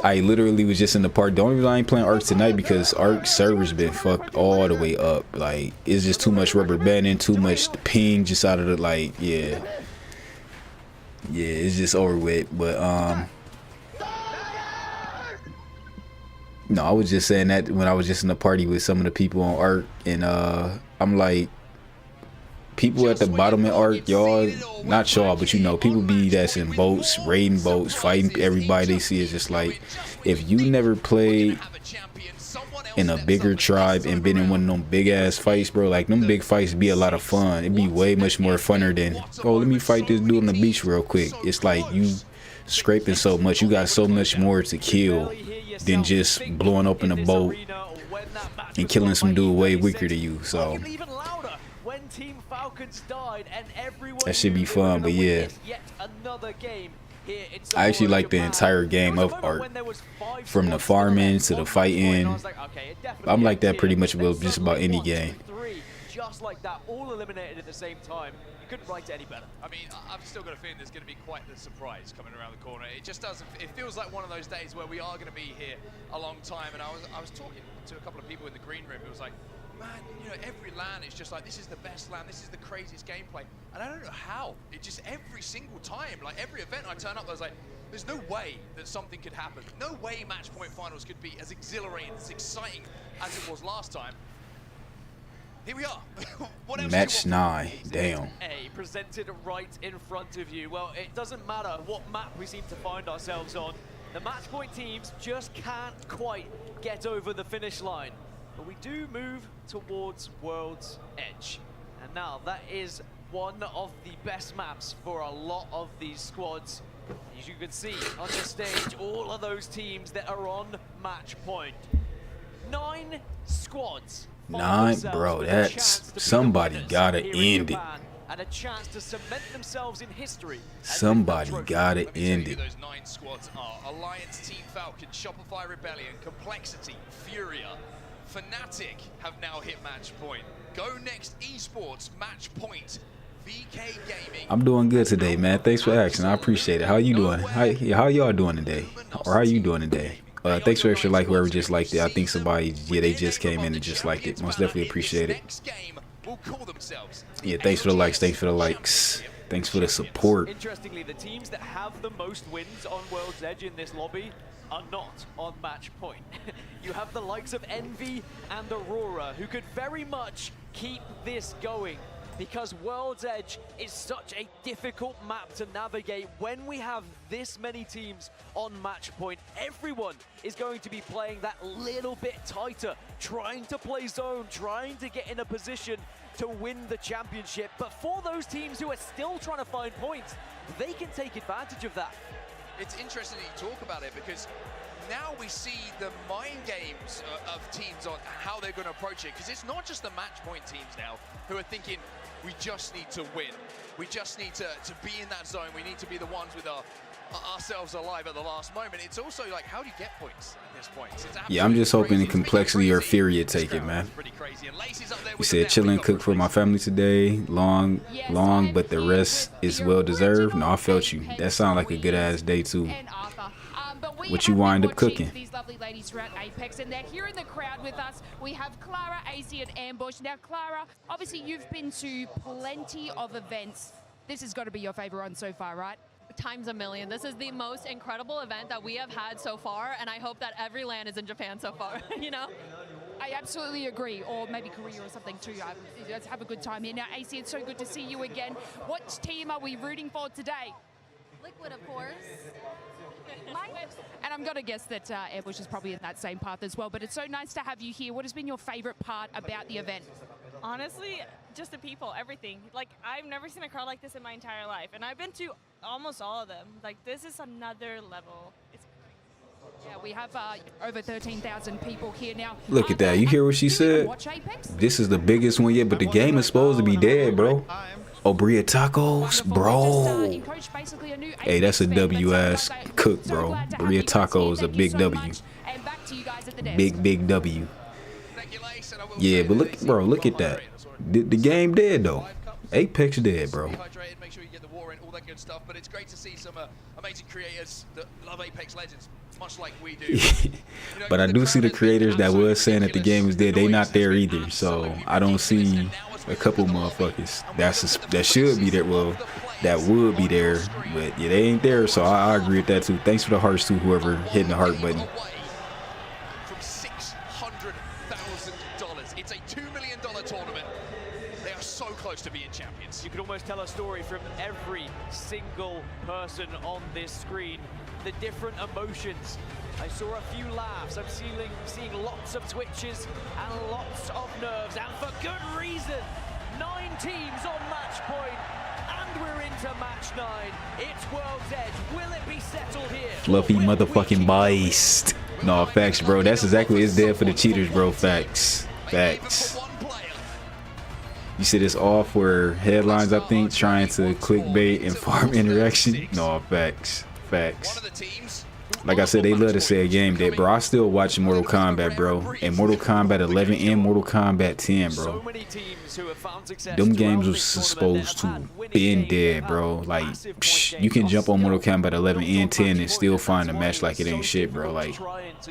I literally was just in the park. The only reason I ain't playing Arc tonight because Arc servers been fucked all the way up. Like, it's just too much rubber banding, too much ping just out of the, like, yeah, it's just over with. But no, I was just saying that when I was just in the party with some of the people on Arc, and I'm like, people at the bottom in Arc, y'all, not y'all, but you know, people be that's in boats, raiding boats, fighting everybody they see. Is just like, if you never played in a bigger tribe and been in one of them big ass fights, bro, like them big fights be a lot of fun. It'd be way much more funner than, oh, let me fight this dude on the beach real quick. It's like you scraping so much, you got so much more to kill than just blowing open a boat and killing some dude way weaker than you. So that should be fun. But yeah, I actually like the entire game of Arc, from the farming to the fighting. I'm like that pretty much with just about any game. Just like that, all eliminated at the same time. You couldn't write it any better. I mean, I've still got a feeling there's going to be quite the surprise coming around the corner. It just doesn't. It feels like one of those days where we are going to be here a long time. And I was talking to a couple of people in the green room. It was like, man, you know, every LAN is just like, this is the best LAN. This is the craziest gameplay. And I don't know how. It just every single time, like every event I turn up, I was like, there's no way that something could happen. No way match point finals could be as exhilarating, as exciting as it was last time. Here we are. Match 9. Damn. A presented right in front of you. Well, it doesn't matter what map we seem to find ourselves on. The match point teams just can't quite get over the finish line. But we do move towards World's Edge. And now that is one of the best maps for a lot of these squads. As you can see on the stage, all of those teams that are on match point. 9 squads. 9, bro, that's, somebody gotta end it. And a chance to cement themselves in history. Somebody gotta end it. Those 9 squads are Alliance, Team Falcon, Shopify Rebellion, Complexity, Furia, Fnatic have now hit match point. Go Next Esports, match point. VK Gaming. I'm doing good today, man. Thanks for asking. I appreciate it. How you doing? How y'all doing today? Or how you doing today? Thanks for extra like whoever just liked it. I think somebody, yeah, they just came in and just liked it. Most definitely appreciate it. Yeah, thanks for the likes. Thanks for the likes. Thanks for the support. Interestingly, the teams that have the most wins on World's Edge in this lobby are not on match point. You have the likes of Envy and Aurora, who could very much keep this going, because World's Edge is such a difficult map to navigate. When we have this many teams on match point, everyone is going to be playing that little bit tighter, trying to play zone, trying to get in a position to win the championship. But for those teams who are still trying to find points, they can take advantage of that. It's interesting that you talk about it, because now we see the mind games of teams on how they're going to approach it, because it's not just the match point teams now who are thinking, we just need to win. We just need to be in that zone. We need to be the ones with ourselves alive at the last moment. It's also like, how do you get points at this point? Yeah, I'm just hoping the complexity or Fury take it, man. You said chill and cook for my family today. Long, but the rest is well deserved. No, I felt you. That sounds like a good ass day too. What you wind up cooking? These lovely ladies throughout Apex, and they're here in the crowd with us. We have Clara, AC, and Ambush. Now, Clara, obviously you've been to plenty of events. This has got to be your favorite one so far, right? Times a million. This is the most incredible event that we have had so far, and I hope that every LAN is in Japan so far, you know? I absolutely agree, or maybe Korea or something too. Let's have a good time here. Now, AC, it's so good to see you again. What team are we rooting for today? Liquid, of course. And I'm going to guess that Ambush is probably in that same path as well, but it's so nice to have you here. What has been your favorite part about the event? Honestly, just the people, everything. Like, I've never seen a crowd like this in my entire life, and I've been to almost all of them. Like, this is another level. It's yeah, we have over 13,000 people here now. Look at that. You hear what she said? This is the biggest one yet, but the game is supposed to be dead, bro. Oh, Bria Tacos, bro. Hey, that's a W-ass cook, bro. Bria Tacos, a big W. Big W. Yeah, but look, bro, look at that. The game dead, though. Apex dead, bro. Make sure you get the war in, all that good stuff. But it's great to see some amazing creators that love Apex Legends, much like we do. But I do see the creators that was saying that the game is dead. They not there either. So I don't see a couple motherfuckers that should be there. Well, that would be there, but yeah, they ain't there. So I agree with that too. Thanks for the hearts to whoever hitting the heart button. From $600,000, it's a $2 million tournament. They are so close to being champions. You could almost tell a story from every single person on this screen. The different emotions. I saw a few laughs. I'm seeing lots of twitches and lots of nerves, and for good reason. 9 teams on match point, and we're into match 9. It's World's Edge. Will it be settled here? Fluffy motherfucking beast. No, facts, bro. That's exactly, it's dead for the cheaters, bro. Facts. You said it's all for headlines, I think, trying to clickbait and farm interaction. No, facts. Like I said, they love to say a game dead, bro. I still watch Mortal Kombat, bro. And Mortal Kombat 11 and Mortal Kombat 10, bro. Them games was supposed to been dead, bro. Like, you can jump on Mortal Kombat 11 and 10 and still find a match like it ain't shit, bro. Like,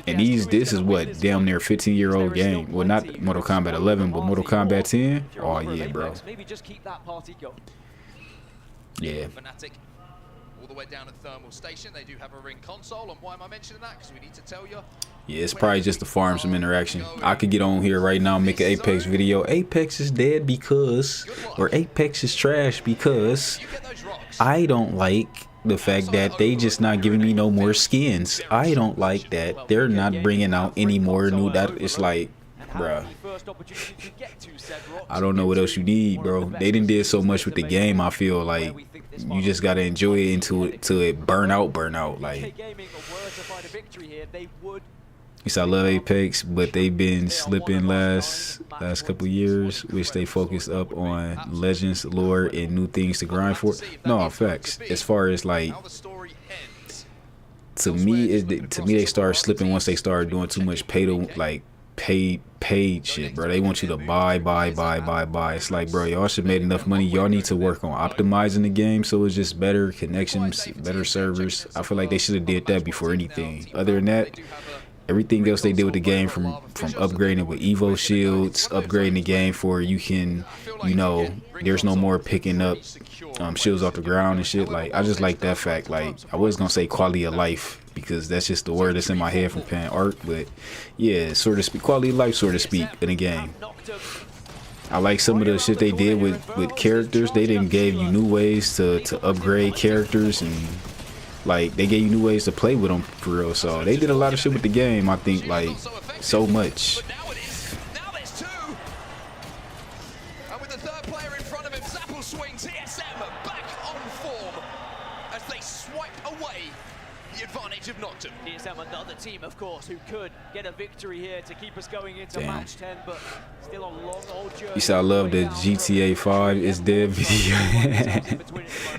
and this is what, damn near 15-year-old game. Well, not Mortal Kombat 11, but Mortal Kombat 10. Oh yeah, bro. Yeah. All the way down at Thermal Station, they do have a ring console. And why am I mentioning that? Because we need to tell you. Yeah, it's probably just to farm some interaction. I could get on here right now and make an Apex video. Apex is dead because, or Apex is trash because I don't like the fact that they just not giving me no more skins. I don't like that they're not bringing out any more new. That it's like, bruh, I don't know what else you need, bro. They didn't did so much with the game. I feel like you just gotta enjoy it until it burn out. Like, yes, I love Apex, but they've been slipping last couple years. Wish they focused up on Legends, lore, and new things to grind for. No, facts. As far as like, to me they started slipping once they started doing too much paid shit, bro. They want you to buy. It's like, bro, y'all should made enough money. Y'all need to work on optimizing the game so it's just better connections, better servers. I feel like they should have did that before anything. Other than that, everything else they did with the game, from upgrading with Evo shields, upgrading the game for you can, you know, there's no more picking up shields off the ground and shit. Like, I just like that fact. Like, I was gonna say quality of life because that's just the word that's in my head from playing art, but yeah, sort of speak, quality of life, so to speak, in the game. I like some of the shit they did with characters. They didn't gave you new ways to upgrade characters, and like they gave you new ways to play with them for real. So they did a lot of shit with the game. I think like so much. Now there's two. And with the third player in front of him, Zapple swing, TSM back on form as they swipe away the advantage of Noctum. TSM, another team, of course, who could get a victory here to keep us going into match 10, but still a long old journey. You see, I love the GTA 5 is dead video.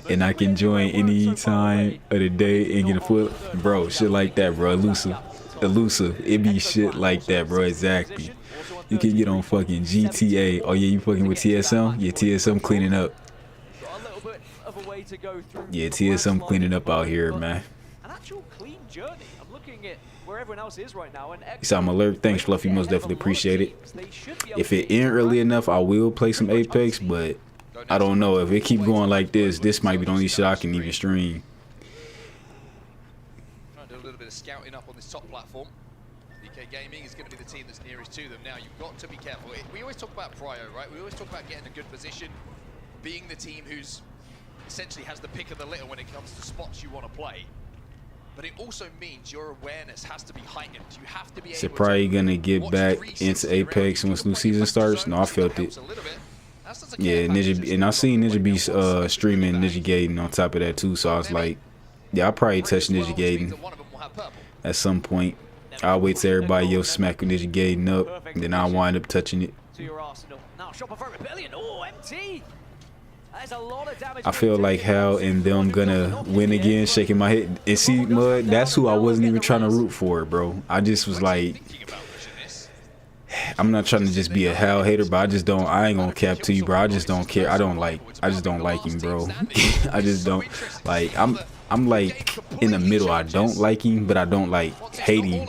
And I can join any time of the day and get a foot. Bro, shit like that, bro. Elusive. It be shit like that, bro. Exactly. You can get on fucking GTA. Oh, yeah, you fucking with TSM? Yeah, TSM cleaning up. Yeah, TSM cleaning up out here, man. Clean journey. I'm looking at where everyone else is right now. And so I'm alert. Thanks, Fluffy. Most definitely appreciate it. If it ain't early enough, I will play some Apex, but I don't know. If it keep going like this might be the only shit I can even stream. Trying to do a little bit of scouting up on this top platform. BK Gaming is going to be the team that's nearest to them. Now, you've got to be careful. We always talk about prio, right? We always talk about getting a good position, being the team who's essentially has the pick of the litter when it comes to spots you want to play. But it also means your awareness has to be heightened. You have to be able probably gonna get back into Apex once new season starts. No, I felt it. Yeah, Ninja, and I seen Ninja be streaming Ninja Gaiden on top of that too. So I was like, yeah, I'll probably touch Ninja Gaiden at some point. I'll wait till everybody else smack Ninja Gaiden up, and then I'll wind up touching it. I feel like Hal and them gonna win again, shaking my head. And see, Mud, that's who I wasn't even trying to root for, bro. I just was like, I'm not trying to just be a Hal hater, but I ain't gonna cap to you, bro. I just don't care. I just don't like him, bro. I just don't like. I'm like in the middle. I don't like him, but I don't like hate him.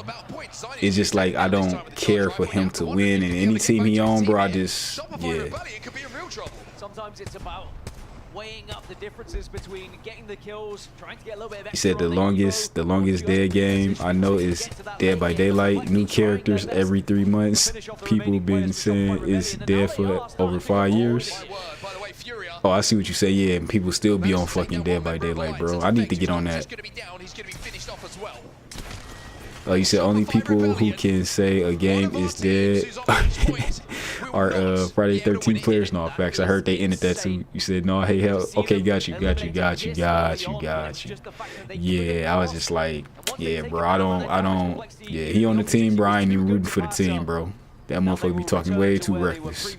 It's just like I don't care for him to win, and any team he on, bro, I just, yeah. Sometimes it's about weighing up the differences between getting the kills, trying to get a little bit of. He said the longest dead game I know is Dead by Daylight. New characters every 3 months. People been saying it's dead for over 5 years. Oh, I see what you say. Yeah, and people still be on fucking Dead by Daylight, bro. I need to get on that. Oh, you said only people who can say a game is dead are Friday 13 players. No, facts. I heard they ended that too. You said no. Hey, hell. Okay, got you. Yeah, I was just like, yeah, bro. I don't. Yeah, he on the team, bro. I ain't even rooting for the team, bro. That motherfucker be talking way too reckless.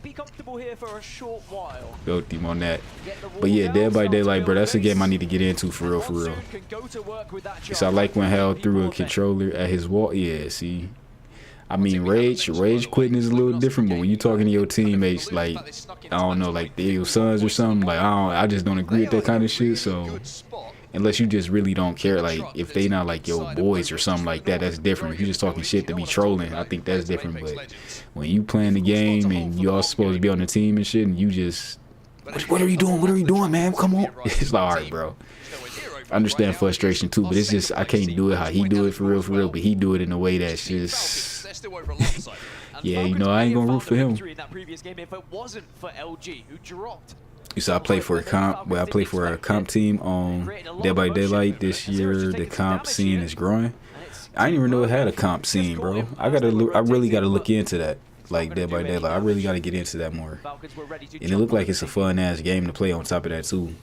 Be comfortable here for a short while. Go team on that. But yeah, Dead by Daylight, bro, that's a game I need to get into for real. So I like when Hal threw a controller at his wall. Yeah, see, I mean, rage quitting is a little different, but when you talking to your teammates, like, I don't know, like they're your sons or something, like I just don't agree with that kind of shit. So unless you just really don't care, like if they not like your boys or something like that, that's different. If you just talking shit to be trolling, I think that's different. But when you playing the game and you all supposed to be on the team and shit, and you just, what are you doing? What are you doing, man? Come on. It's like, all right, bro. I understand frustration too, but it's just I can't do it how he do it for real. But he do it in a way that's just, yeah, you know, I ain't gonna root for him. So I play for a comp. Well, I play for a comp team on Dead by Daylight this year. The comp scene is growing. I didn't even know it had a comp scene, bro. I really gotta look into that. Like Dead by Daylight, I really gotta get into that more. And it looked like it's a fun ass game to play on top of that too.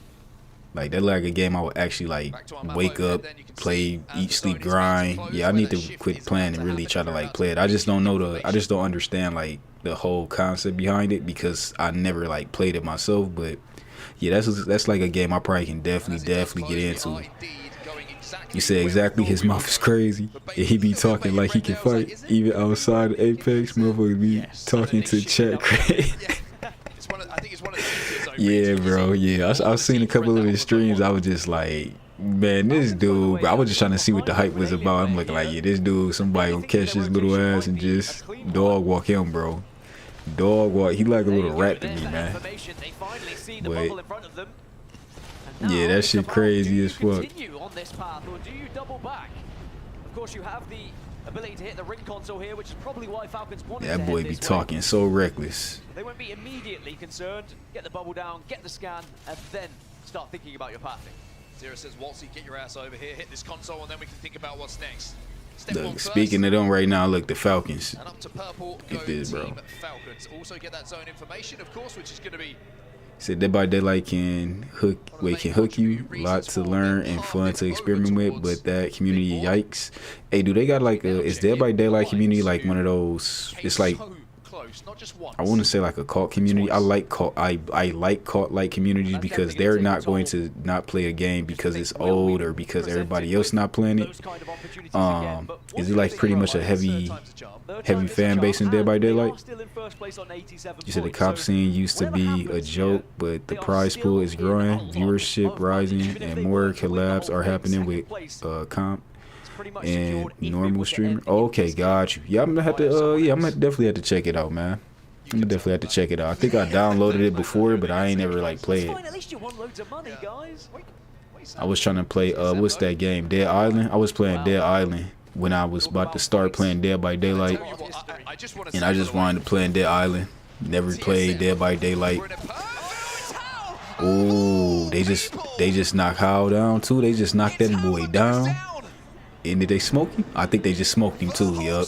Like that, like a game I would actually like wake up, play, eat, sleep, grind. Yeah, I need to quit playing and really try to like play it. I just don't know I just don't understand like the whole concept behind it because I never like played it myself. But yeah, that's like a game I probably can definitely get into. You said exactly, his mouth is crazy. And he be talking like he can fight. Even outside of Apex, motherfucker be talking to chat crazy. Yeah, bro, yeah. I've seen a couple of his streams. I was just like, Man, this dude, bro, I was just trying to see what the hype was about. I'm looking like, yeah, this dude, somebody gonna catch his little ass and just dog walk him, bro. Dog walk. He like a little rat to me, man. But yeah, that shit crazy as fuck. On this path, or do you double back? Of course, you have the ability to hit the ring console here, which is probably why Falcons wanted That boy be talking so reckless. They won't be immediately concerned. Get the bubble down, get the scan, and then start thinking about your pathing. Zero says, Waltzy, get your ass over here, hit this console, and then we can think about what's next. Look, speaking of them right now, look, the Falcons. And up to purple, go this, bro. Team Falcons. Also get that zone information, of course, which is going to be... Said Dead by Daylight can hook you, lots to learn and fun to experiment with, but that community, yikes. Hey, do they got like a, is Dead by Daylight community like one of those, it's like, I want to say like a cult community. I like cult like communities because they're not going to not play a game because it's old or because everybody else not playing it. Is it like pretty much a heavy fan base in Dead by Daylight? You said the cop scene used to be a joke, but the prize pool is growing, viewership rising, and more collabs are happening with comp and normal streamer. Okay, got you. Yeah, I'm gonna have to. Yeah, I'm gonna definitely have to check it out, man. I'm gonna definitely have to check it out. I think I downloaded it before, but I ain't never like played it. I was trying to play. What's that game? Dead Island. I was playing Dead Island when I was about to start playing Dead by Daylight, and I just wanted to play Dead Island. Never played Dead by Daylight. Oh, they just knocked Hal down too. They just knocked that boy down. And did they smoke him? I think they just smoked him too. Yup.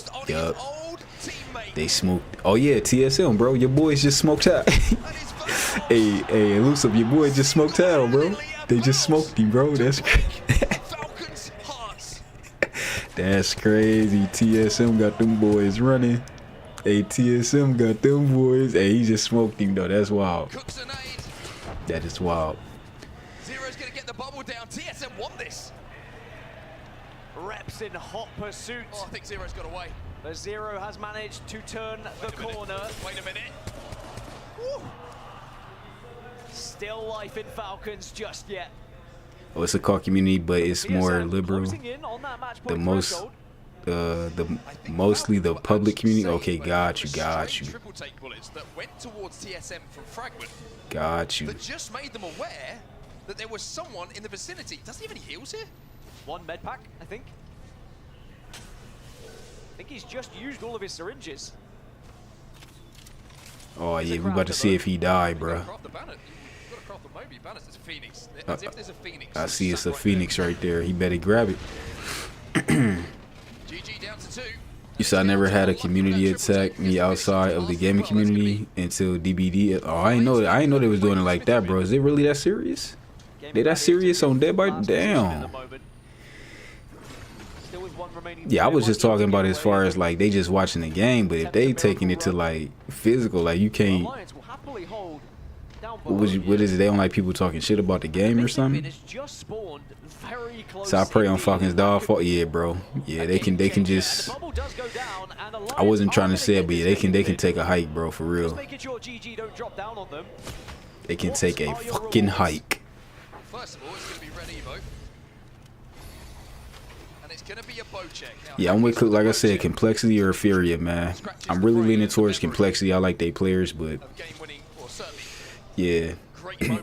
They smoked. Oh yeah, TSM, bro. Your boys just smoked out. hey, elusive, your boy just smoked out, bro. They just smoked him, bro. That's crazy. That's crazy. TSM got them boys running. Hey, TSM got them boys. Hey, he just smoked him though. That's wild. That is wild. Zero's gonna get the bubble down. TSM won this. Reps in hot pursuit. Oh, I think Zero's got away. But Zero has managed to turn the corner. Wait a minute. Woo. Still life in Falcons just yet. Oh, it's a call community, but it's more liberal. Mostly the public community. Okay, got you. Triple take bullets that went towards TSM from Fragment. Got you. That just made them aware that there was someone in the vicinity. Does he have any heals here? One med pack, I think. I think he's just used all of his syringes. Oh yeah, we about to see if he died, bro. I see it's a Phoenix right there. He better grab it. You said I never had a community attack me outside of the gaming community until DBD. Oh, I ain't know they was doing it like that, bro. Is it really that serious? They that serious on Dead by Damn. Yeah, I was just talking about as far as like they just watching the game, but if they taking it to like physical, like you can't. What is it? They don't like people talking shit about the game or something. So I pray on Falcons downfall. Yeah, bro. Yeah, they can just. I wasn't trying to say it, but yeah, they can take a hike, bro, for real. They can take a fucking hike. First of all, it's going to be Red Evo. And it's going to be a bow check. Now, yeah, I'm with, like I said, complexity or Furia, man. I'm really leaning towards complexity. I like they players, but yeah,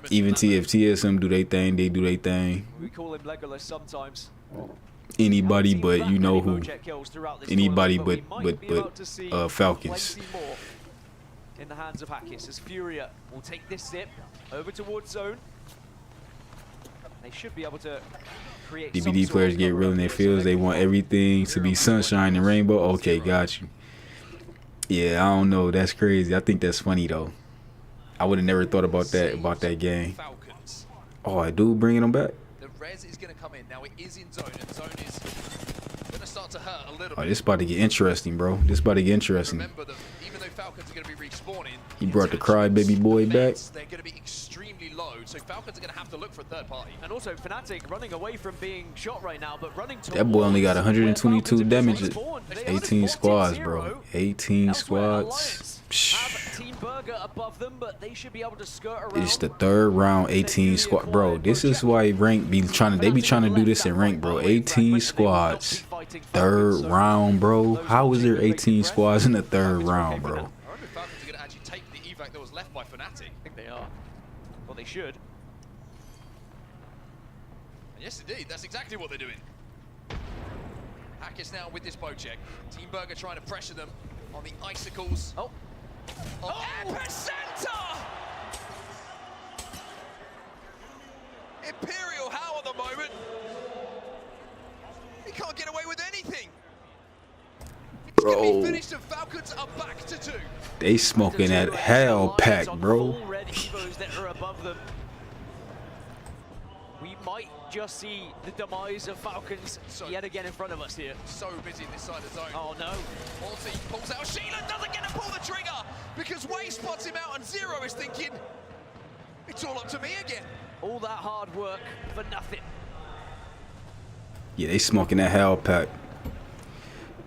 even if TSM do they thing, they do they thing. We call him Legolas sometimes. Anybody but you know who. Anybody but Falcons. In the hands of Hackis as Furia will take this zip over towards zone. They should be able to create. DBD players get real in their fields. They want everything to be sunshine and rainbow. Okay, got you. Yeah, I don't know. That's crazy. I think that's funny though. I would have never thought about that game. Oh, I do bringing them back. The res is going to come in now. It is in zone, and zone is going to start to hurt a little Oh, bit. this about to get interesting, bro. This about to get interesting. Remember that even though Falcons are going to be respawning, He brought the crybaby boy back. they're going to be extremely low, so Falcons are going to have to look for a third party. And also Fnatic running away from being shot right now, but running towards That boy only got 122 damage. They 18 squads, 14-0. bro. 18 Elsewhere, squads. Alliance have Team Burger above them, but they should be able to skirt around. It's the third round, 18 squad, bro. This is why rank be trying to. They be trying to do this in rank, bro. 18 squads, third round, bro. How is there 18 squads in the third round, bro? I wonder if Falcons are going to actually take the evac that was left by Fnatic. I think they are. Well, they should. And yes, indeed, that's exactly what they're doing. Hackers now with this bow check. Team Burger trying to pressure them on the icicles. Oh. Epicenter! Imperial How at the moment. He can't get away with anything. It's Bro. gonna be finished and Falcons are back to 2. They smoking that hell pack, bro. Red Evos that are above them. We might just see the demise of Falcons yet again in front of us here. So busy this side of the zone. Oh no. Halsey pulls out. Sheila doesn't get to pull the trigger because Way spots him out and Zero is thinking, it's all up to me again. All that hard work for nothing. Yeah, they smoking that hell pack.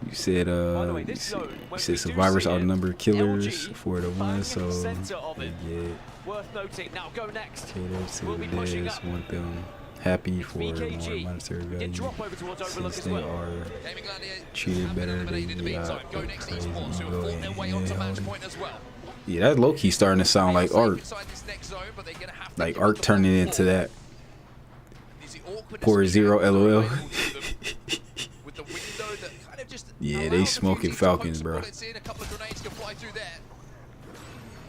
You said, By the way, you this said, zone, when we do survivors see it, outnumber killers LG 4-1, bang so in the center of it. yeah. Worth noting. Now go next. Potatoes We'll be pushing this up. want them happy for more BKG monetary did value drop over towards Overlook since as they well. are Gaming Gladiators treated have been better. They eliminated in the meantime. got Go next crazy esports who have ego fought their way onto match point as well. yeah, that low key starting to sound like art. Inside this next zone, but they're gonna have to Like give art the turning ball into forward. that. Is the awkwardness Poor of Zero, the LOL. with the window that kind of just Yeah, allows they a few smoking teams to poke Falcons, some bro. bullets in, a couple of grenades can fly through there.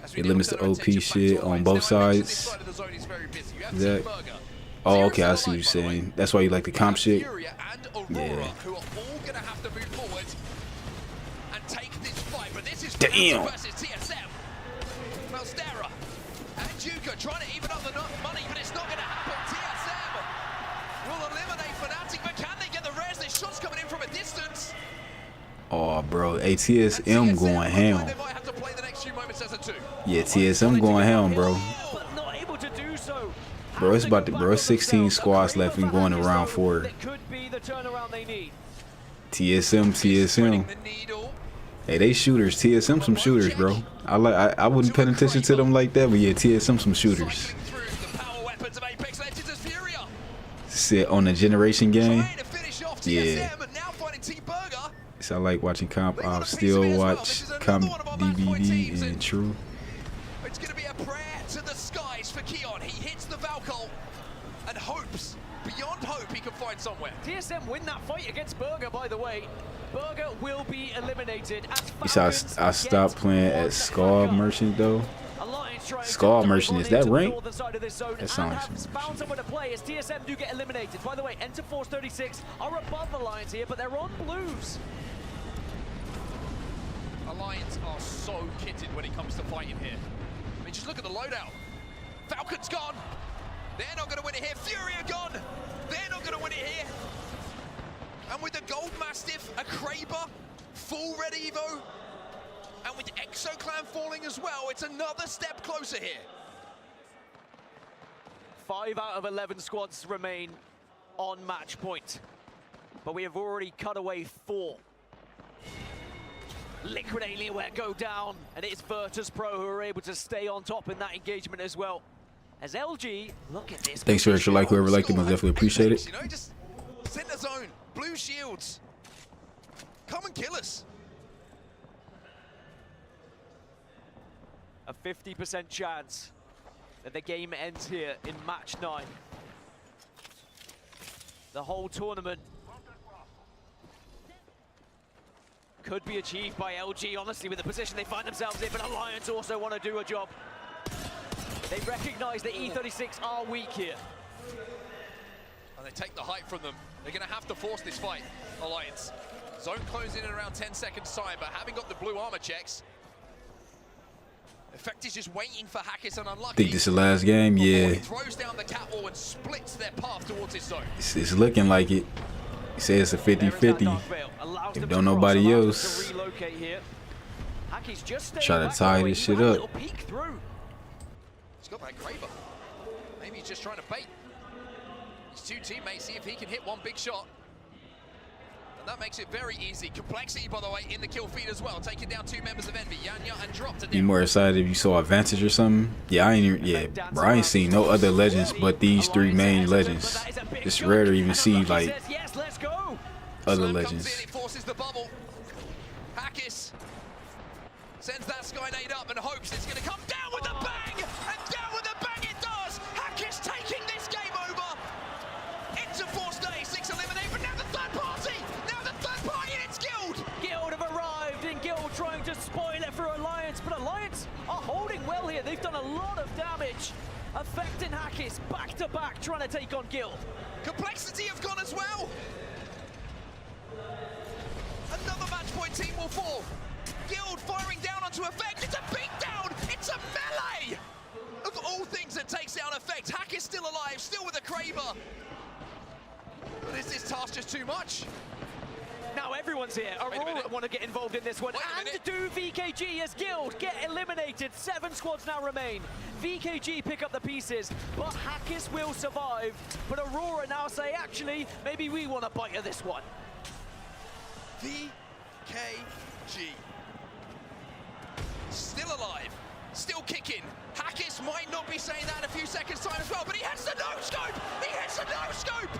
As we It now limits turn the our OP attention back shit to on Alliance. both Now, I mentioned this sides. side of the zone is very busy. You have Is that- Team Burger. Oh, Zero's okay, I alive, see what you're by the way. saying. That's why you like the comp shit. Furia and Aurora, Yeah. who are all going to have to move forward and take this fight. But this is Damn. versus TSM. Malstera and Juka trying to even up the money, but it's not going to happen. TSM will eliminate Fnatic, but can they get the res? There's shots coming in from a distance. Oh, bro, ATSM going ham. They might have to play the next few moments as a 2. Yeah, TSM going ham, bro. But not able to do so. Bro, it's about to, bro, it's 16 squads left and going to round 4. That could be the turnaround they need. TSM. The needle. Hey, they shooters. TSM some shooters, bro. I wouldn't pay attention to them like that, but yeah, TSM some shooters. Cycling through the power weapons of Apex Legends as Furia. Sit on the generation game. Trying to finish off Yeah. TSM and now finding Team Burger. So I like watching comp. I still watch comp DVD and True. It's going to be a prayer to the skies for Keon. He hits the Valkyrie and hopes, beyond hope, he can find somewhere. TSM win that fight against Burger, by the way. Burger will be eliminated as You saw I stopped playing at Skull Merchant though. Skull Merchant, is that ranked? That sounds found somewhere to play as TSM do get eliminated. By the way, Enter Force 36 are above Alliance here, but they're on blues. Alliance are so kitted when it comes to fighting here. I mean, just look at the loadout. Falcon's gone. They're not going to win it here. Fury are gone. They're not going to win it here. And with the Gold Mastiff, a Kraber, full Red Evo, and with ExoClan falling as well, it's another step closer here. 5 out of 11 squads remain on match point, but we have already cut away 4. Liquid Alienware go down, and it's Virtus Pro who are able to stay on top in that engagement as well. As LG, look at this. Thanks for extra like. Whoever liked it, most definitely appreciate it. You know, just center zone, blue shields. Come and kill us. A 50% chance that the game ends here in match 9. The whole tournament could be achieved by LG, honestly, with the position they find themselves in, but Alliance also want to do a job. They recognize that E36 are weak here. And they take the hype from them. They're going to have to force this fight, Alliance. Zone closing in around 10 seconds time, but having got the blue armor checks, Effect is just waiting for Hackers and Unlucky. Think this is the last game? Yeah. He throws down the catwall and splits their path towards his zone. It's looking like it. He says it's a 50-50. If don't nobody else try to tie this shit up. He's got that Kraber. Maybe he's just trying to bait his two teammates, see if he can hit one big shot. And that makes it very easy. Complexity, by the way, in the kill feed as well, taking down two members of Envy, Yanya and Drop to Be more excited if you saw Advantage or something. Yeah, I ain't even, yeah, bro, I ain't seen no other legends but these three main legends. It's rare to even see like other legends. Forces the bubble. Hackis sends that Skynade up and hopes it's going to come down with a bang, and down with a bang it does. Hackis taking this game over. Into 4 stays, 6 eliminate, but now the third party. Now the third party, and it's Guild. Guild have arrived, and Guild trying to spoil it for Alliance, but Alliance are holding well here. They've done a lot of damage, affecting Hackis back to back, trying to take on Guild. Complexity have gone as well. Another match point team will fall. Guild firing down onto Effect. It's a beatdown. It's a melee. Of all things that takes down Effect, Hack is still alive, still with a Kraber. But is this task just too much? Now everyone's here. Aurora want to get involved in this one. And do VKG as Guild get eliminated. 7 squads now remain. VKG pick up the pieces, but Hackis will survive. But Aurora now say, actually, maybe we want a bite of this one. VKG. Still alive, still kicking. Hackis might not be saying that in a few seconds' time as well, but he hits the no-scope! He hits the no-scope!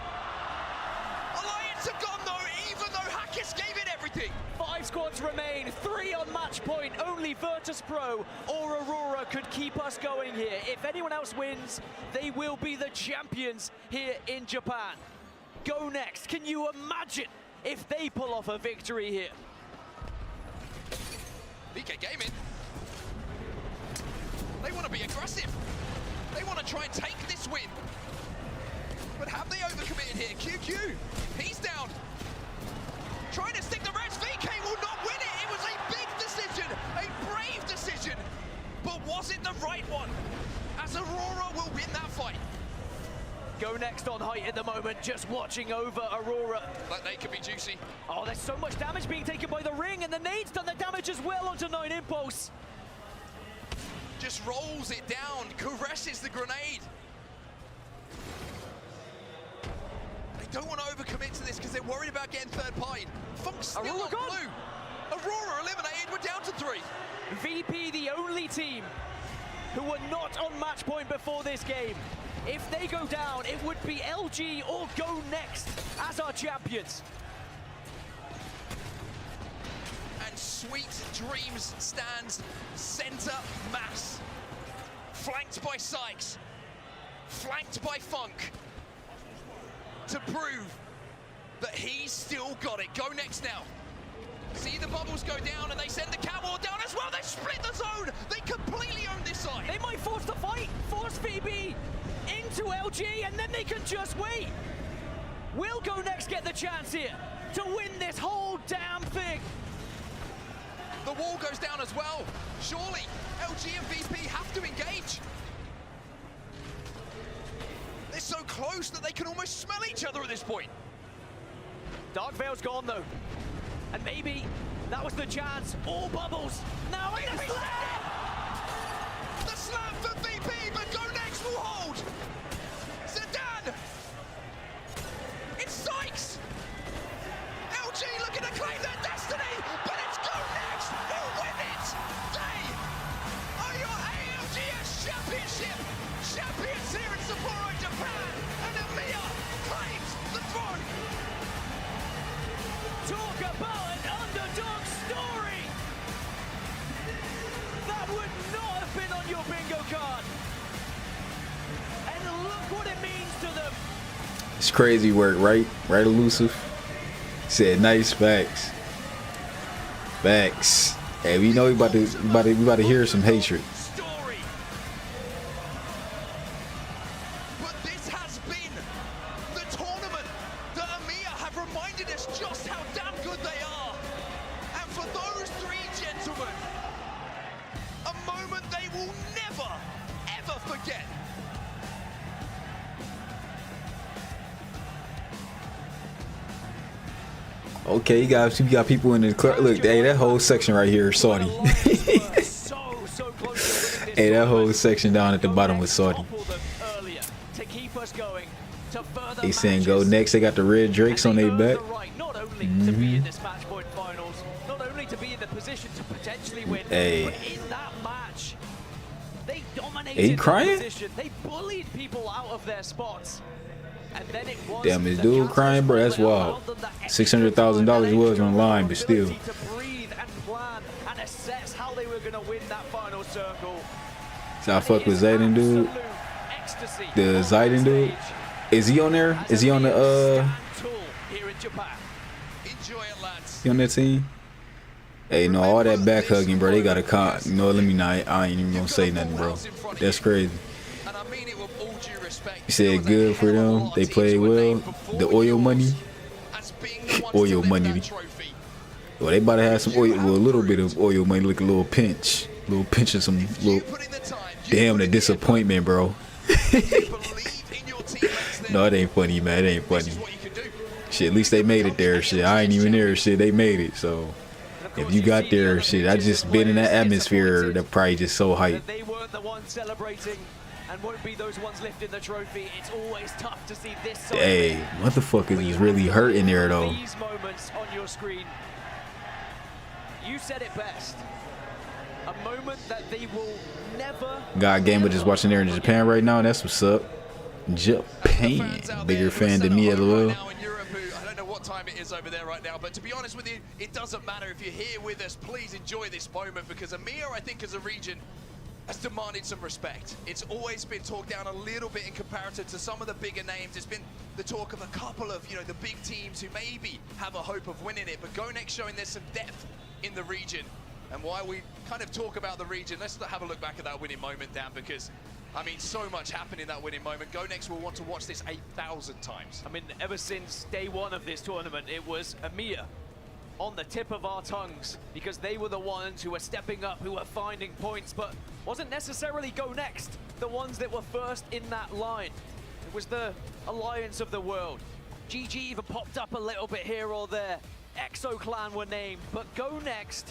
Alliance have gone though, even though Hackis gave it everything. 5 squads remain, 3 on match point. Only Virtus Pro or Aurora could keep us going here. If anyone else wins, they will be the champions here in Japan. Go Next, can you imagine if they pull off a victory here? VK Gaming, they want to be aggressive. They want to try and take this win. But have they overcommitted here? QQ, he's down. Trying to stick the rest. VK will not win it. It was a big decision, a brave decision. But was it the right one? As Aurora will win that fight. Go Next on height at the moment, just watching over Aurora. That nade could be juicy. Oh, there's so much damage being taken by the ring, and the nade's done the damage as well onto 9 Impulse. Just rolls it down, caresses the grenade. They don't want to overcommit to this because they're worried about getting third party. Funk's still Aurora on gone. blue. Aurora eliminated, we're down to 3. VP, the only team who were not on match point before this game. If they go down, it would be LG or Go Next as our champions. And Sweet Dreams stands center mass. Flanked by Sykes, flanked by Funk, to prove that he's still got it. Go Next now. See the bubbles go down and they send the Catwall down as well. They split the zone. They completely own this side. They might force the fight, force VB into LG, and then they can just wait. Will Go Next get the chance here to win this whole damn thing? The wall goes down as well. Surely LG and VP have to engage. They're so close that they can almost smell each other at this point. Dark Veil's gone though. And maybe that was the chance. All bubbles. Now in the slam! The slam for VP, but Go Next will hold. Zidane! It's Sykes! LG looking to claim their destiny, but it's Go Next who win it! They are your ALGS Championship champions here in Sapporo, Japan, and EMEA claims the throne! Talk about an underdog story! That would not have been on your bingo card. And look what it means to them. It's crazy work, right? Right, Elusive? Said nice facts. Facts. Hey, we know we about to hear some hatred. But this has been the tournament that EMEA have reminded us just how damn good they are. And for those 3 gentlemen, a moment they will never, ever forget. Okay, you got people in the club. Look, hey, that whole section right here is Saudi. Hey, that whole section down at the bottom was Saudi. They saying go next. They got the red drakes on their back. Hey. He crying? They bullied people out of their spots. Damn, this dude crying, bro. That's wild. $600,000 was on the line, but still. So I fuck with Zayden, dude. The Zayden dude. Is he on there? Is he on the he on that team? Hey, no, all that back hugging, bro. They got a con. No, let me not. I ain't even gonna say nothing, bro. That's crazy. You said good for them. They played well. The oil money. Oil money. Well, they about to have some oil. Well, a little bit of oil money, like a little pinch. A little pinch of some little. Damn, the disappointment, bro. No, it ain't funny, man. It ain't funny. Shit, at least they made it there. Shit, I ain't even there. Shit, they made it. So if you got there, shit, I just been in that atmosphere. That probably just so hyped. They weren't the ones celebrating and won't be those ones lifting the trophy. It's always tough to see this. Hey, motherfuckers is really hurting there though. These moments on your screen. You said it best. A moment that they will never. God Gamer just watching there in Japan right now. That's what's up. Japan, bigger fan than me as well. I don't know what time it is over there right now, but to be honest with you, it doesn't matter if you're here with us. Please enjoy this moment because EMEA, I think, as a region, has demanded some respect. It's always been talked down a little bit in comparison to some of the bigger names. It's been the talk of a couple of, the big teams who maybe have a hope of winning it, but GONXX showing there's some depth in the region. And while we kind of talk about the region, let's have a look back at that winning moment, Dan, because I mean, so much happened in that winning moment. GONXX will want to watch this 8,000 times. I mean, ever since day one of this tournament, it was EMEA on the tip of our tongues because they were the ones who were stepping up, who were finding points, but wasn't necessarily GONXX the ones that were first in that line. It was the alliance of the world. GG even popped up a little bit here or there. EXO Clan were named, but GONXX,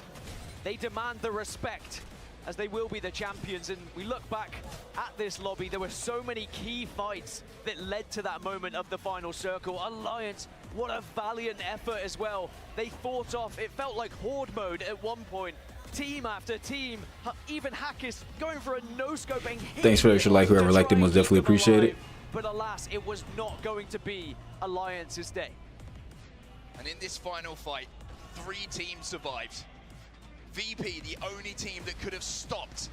they demand the respect, as they will be the champions. And we look back at this lobby, there were so many key fights that led to that moment of the final circle. Alliance, what a valiant effort as well. They fought off, it felt like horde mode at one point. Team after team, even Hackis going for a no-scoping. Thanks for extra like, whoever liked it, most definitely appreciate it. But alas, it was not going to be Alliance's day. And in this final fight, 3 teams survived. VP, the only team that could have stopped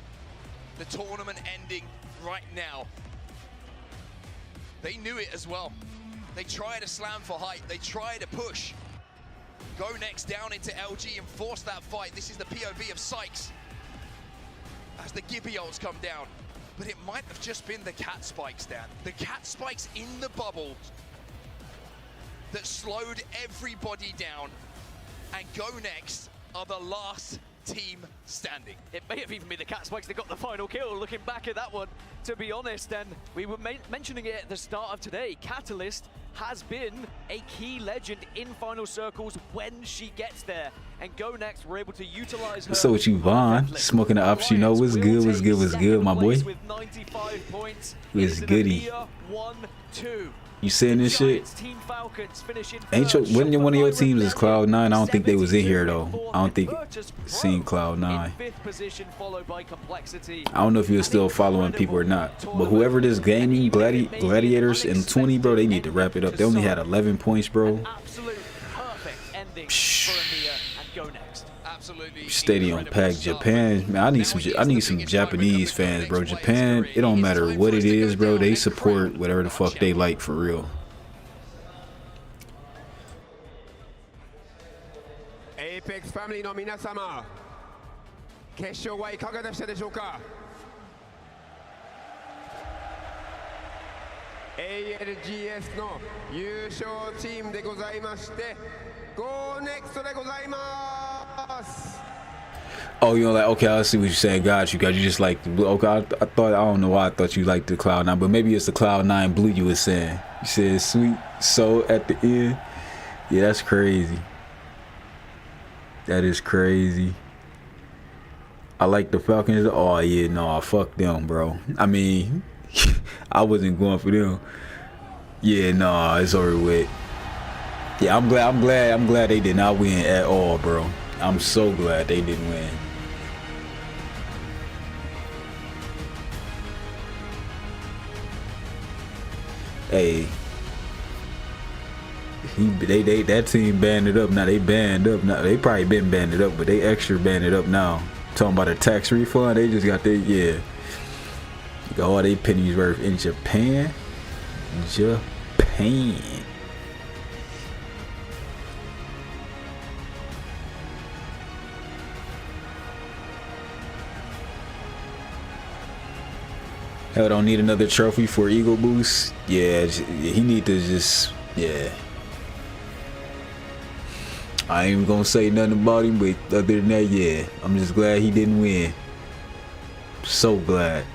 the tournament ending right now. They knew it as well. They tried to slam for height. They tried to push. GONXX down into LG and force that fight. This is the POV of Sykes as the Gibby ults come down. But it might have just been the cat spikes, Dan. The cat spikes in the bubble that slowed everybody down. And GONXX are the last team standing. It may have even been the cat spikes that got the final kill, looking back at that one, to be honest. And we were mentioning it at the start of today. Catalyst has been a key legend in final circles when she gets there. And GONXX were able to utilize her. So with you, Vaughn, smoking the ops, you know what's good, what's good, what's good, my boy. What's goody? 1-2. You saying this shit? Ain't your, when one of your teams is Cloud9? I don't think they was in here though. I don't think seen Cloud9. I don't know if you're still following people or not. But whoever this gaming gladiators in 20, bro, they need to wrap it up. They only had 11 points, bro. Stadium packed. Japan, man, I need some Japanese fans, bro. Japan, it don't matter what it is, bro. They support whatever the fuck they like for real. Apex family の皆様、決勝はいかがでしたでしょうか。ALGS の優勝チームでございまして、GONXX でございます。Oh, you know, like, okay, I see what you're saying. Got you. You just like, okay, I don't know why I thought you liked the Cloud9, but maybe it's the Cloud9 blue you were saying. You said sweet soul at the end. Yeah, that's crazy. That is crazy. I like the Falcons. Oh yeah, no, fuck them, bro. I mean, I wasn't going for them. Yeah, no, it's over with. Yeah, I'm glad they did not win at all, bro. I'm so glad they didn't win. Hey, that team banded up now. They banned up now. They probably been banded up, but they extra banded up now. Talking about a tax refund, they just got their, yeah. You got all they pennies worth in Japan. Japan. Hell, don't need another trophy for Eagle Boost. Yeah, he need to just, yeah. I ain't even gonna say nothing about him, but other than that, yeah, I'm just glad he didn't win. So glad.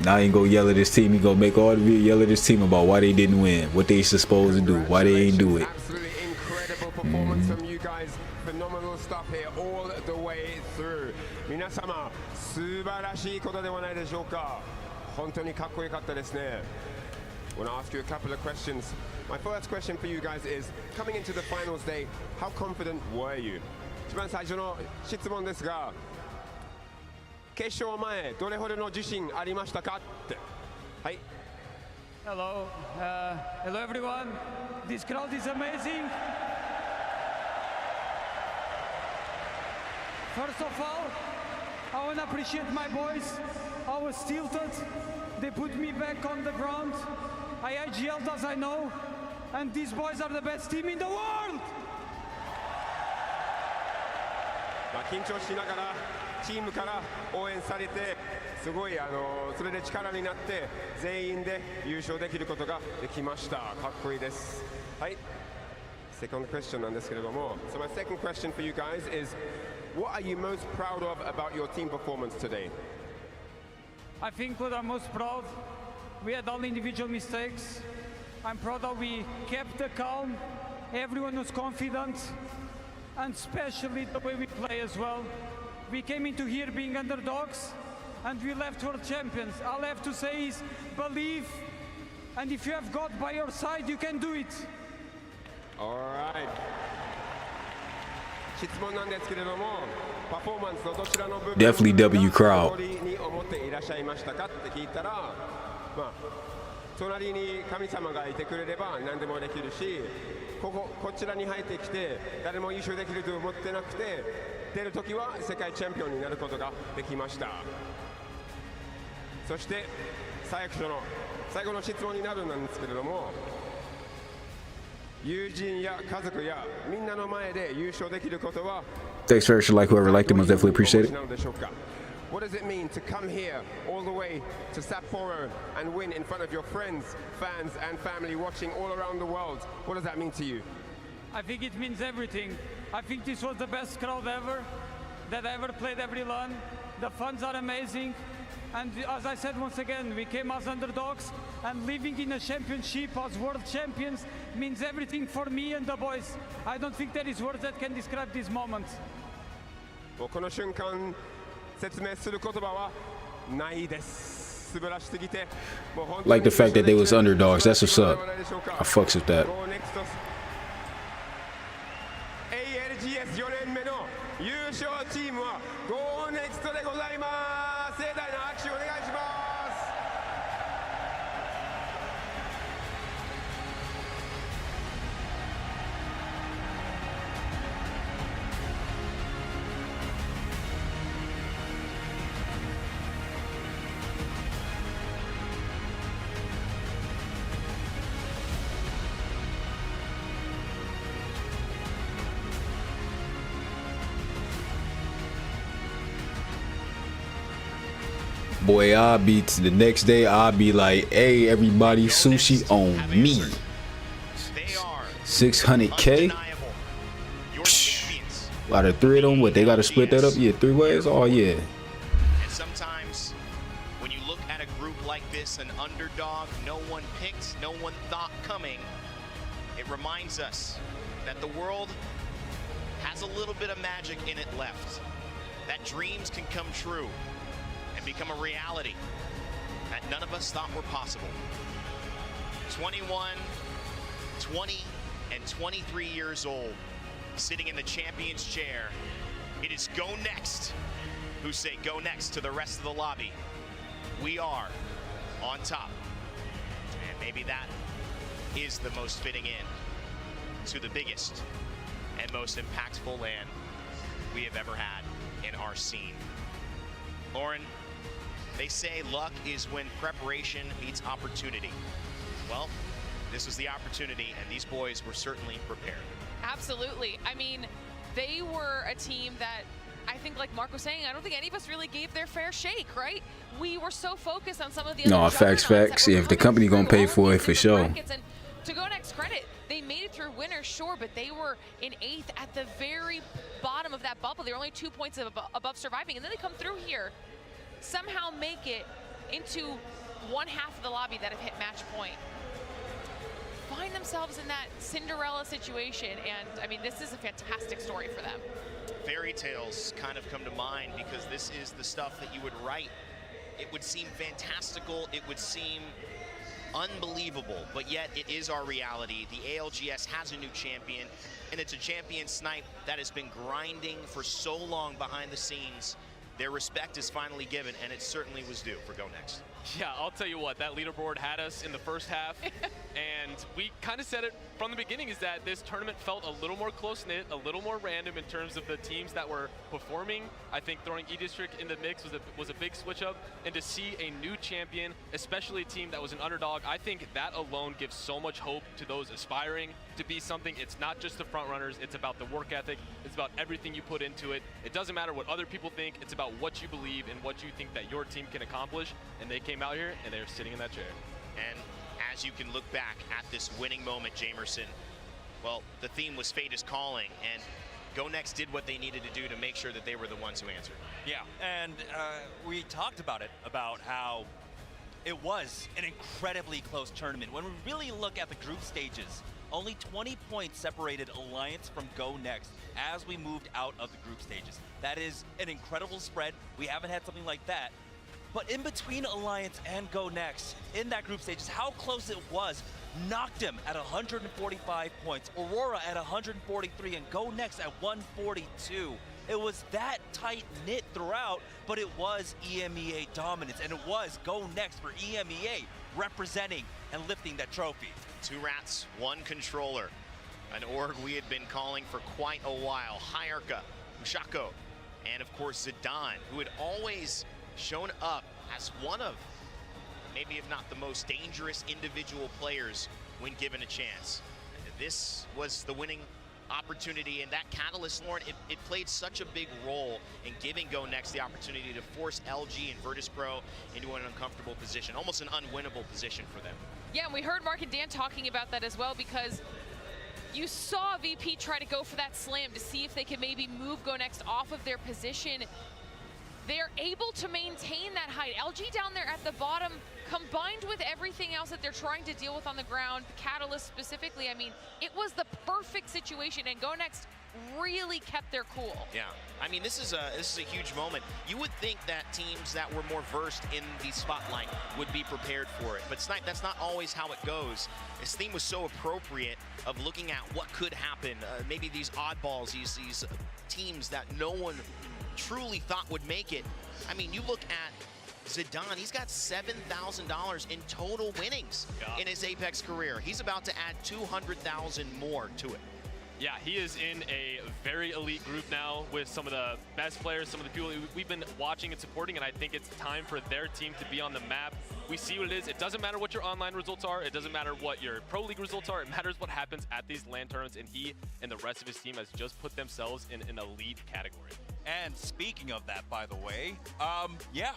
Now I ain't gonna yell at this team. He gonna make all the videos yell at this team about why they didn't win, what they supposed to do, why they ain't do it. Absolutely incredible performance from you guys. Phenomenal stuff here all the way through. 皆様、素晴らしいことではないでしょうか。本当にかっこよかったですね。I want to ask you a couple of questions. My first question for you guys is, coming into the finals day, how confident were you? 一番最初の質問ですが、決勝前どれほどの自信ありましたかって。はい。Hello, hello everyone. This crowd is amazing. First of all, I want to appreciate my boys. I was tilted. They put me back on the ground. I yelled as I know, and these boys are the best team in the world. 緊張しながらチームから応援されて、すごいそれで力になって全員で優勝できることができました。かっこいいです。はい。Second question なんですけれども、so my second question for you guys is, what are you most proud of about your team performance today? I think what I'm most proud, we had all individual mistakes. I'm proud that we kept the calm, everyone was confident, and especially the way we play as well. We came into here being underdogs, and we left world champions. All I have to say is believe, and if you have God by your side, you can do it. All right. 質問なんですけれども、パフォーマンスのどちらの部分 Definitely W crowd に思っていらっしゃいましたかって聞いたら、まあ隣に神様がいてくれれば何でもできるし、こちらに入ってきて誰も優勝できると思ってなくて、出るときは世界チャンピオンになることができました。そして最後の質問になるんですけれども。友人や家族やみんなの前で優勝できることは Thanks for extra like whoever liked it, most definitely appreciate it. What does it mean to come here all the way to Sapporo and win in front of your friends, fans and family watching all around the world? What does that mean to you? I think it means everything. I think this was the best crowd ever that I ever played every LAN. The fans are amazing. And as I said once again, we came as underdogs, and living in a championship as world champions means everything for me and the boys. I don't think there is words that can describe this moment. この瞬間説明する言葉はないです。素晴らしすぎて、もう本当に Like the fact that they was underdogs. That's what's up. I fucks with that. ALGS4 年目の優勝チームは Go Next でございます。盛大な拍手お願いします。Boy, the next day I'll be like, hey everybody, sushi on me. 600K? Out of three of them, what, they gotta split that up? Yeah, 3 ways? Oh yeah. And sometimes when you look at a group like this, an underdog, no one picked, no one thought coming, it reminds us that the world has a little bit of magic in it left. That dreams can come true and become a reality that none of us thought were possible. 21, 20, and 23 years old, sitting in the champion's chair. It is Go Next who say go next to the rest of the lobby. We are on top. And maybe that is the most fitting end to the biggest and most impactful LAN we have ever had in our scene. Lauren, they say luck is when preparation meets opportunity. Well, this was the opportunity, and these boys were certainly prepared. Absolutely. I mean, they were a team that I think, like Mark was saying, I don't think any of us really gave their fair shake, right? We were so focused on some of the other facts. If the company gonna pay for it, for sure. And to Go Next credit, they made it through winners, sure, but they were in 8th at the very bottom of that bubble. They were only 2 points above surviving, and then they come through here, somehow make it into one half of the lobby that have hit match point. Find themselves in that Cinderella situation, and I mean, this is a fantastic story for them. Fairy tales kind of come to mind because this is the stuff that you would write. It would seem fantastical, it would seem unbelievable, but yet it is our reality. The ALGS has a new champion, and it's a champion Snipe that has been grinding for so long behind the scenes. Their respect is finally given, and it certainly was due for Go Next. Yeah, I'll tell you what, that leaderboard had us in the first half, and we kind of said it from the beginning, is that this tournament felt a little more close-knit, a little more random in terms of the teams that were performing. I think throwing E-District in the mix was a big switch-up, and to see a new champion, especially a team that was an underdog, I think that alone gives so much hope to those aspiring to be something. It's not just the front runners, it's about the work ethic, it's about everything you put into it. It doesn't matter what other people think, it's about what you believe and what you think that your team can accomplish, and they came out here and they're sitting in that chair. And as you can look back at this winning moment, Jamerson, well, the theme was fate is calling, and Go Next did what they needed to do to make sure that they were the ones who answered. Yeah, and we talked about it, about how it was an incredibly close tournament. When we really look at the group stages, only 20 points separated Alliance from Go Next as we moved out of the group stages. That is an incredible spread. We haven't had something like that. But in between Alliance and Go Next, in that group stages, how close it was. Knocked him at 145 points, Aurora at 143, and Go Next at 142. It was that tight-knit throughout, but it was EMEA dominance, and it was Go Next for EMEA representing and lifting that trophy. 2 rats, 1 controller. An org we had been calling for quite a while. Hayarka, MUSICKK, and of course Zidane, who had always shown up as one of, maybe if not the most dangerous individual players when given a chance. This was the winning opportunity, and that catalyst, Lauren, it played such a big role in giving Go Next the opportunity to force LG and Virtus.pro into an uncomfortable position, almost an unwinnable position for them. Yeah, and we heard Mark and Dan talking about that as well, because you saw VP try to go for that slam to see if they could maybe move Go Next off of their position. They're able to maintain that height. LG down there at the bottom, combined with everything else that they're trying to deal with on the ground, the Catalyst specifically, I mean, it was the perfect situation, and Go Next really kept their cool. Yeah, I mean, this is a huge moment. You would think that teams that were more versed in the spotlight would be prepared for it, but Snipe, that's not always how it goes. This theme was so appropriate of looking at what could happen. Maybe these oddballs, these teams that no one truly thought would make it. I mean, you look at Zidane, he's got $7,000 in total winnings in his Apex career. He's about to add 200,000 more to it. Yeah, he is in a very elite group now with some of the best players, some of the people we've been watching and supporting, and I think it's time for their team to be on the map. We see what it is. It doesn't matter what your online results are. It doesn't matter what your Pro League results are. It matters what happens at these LAN tournaments, and he and the rest of his team has just put themselves in an elite category. And speaking of that, by the way, yeah,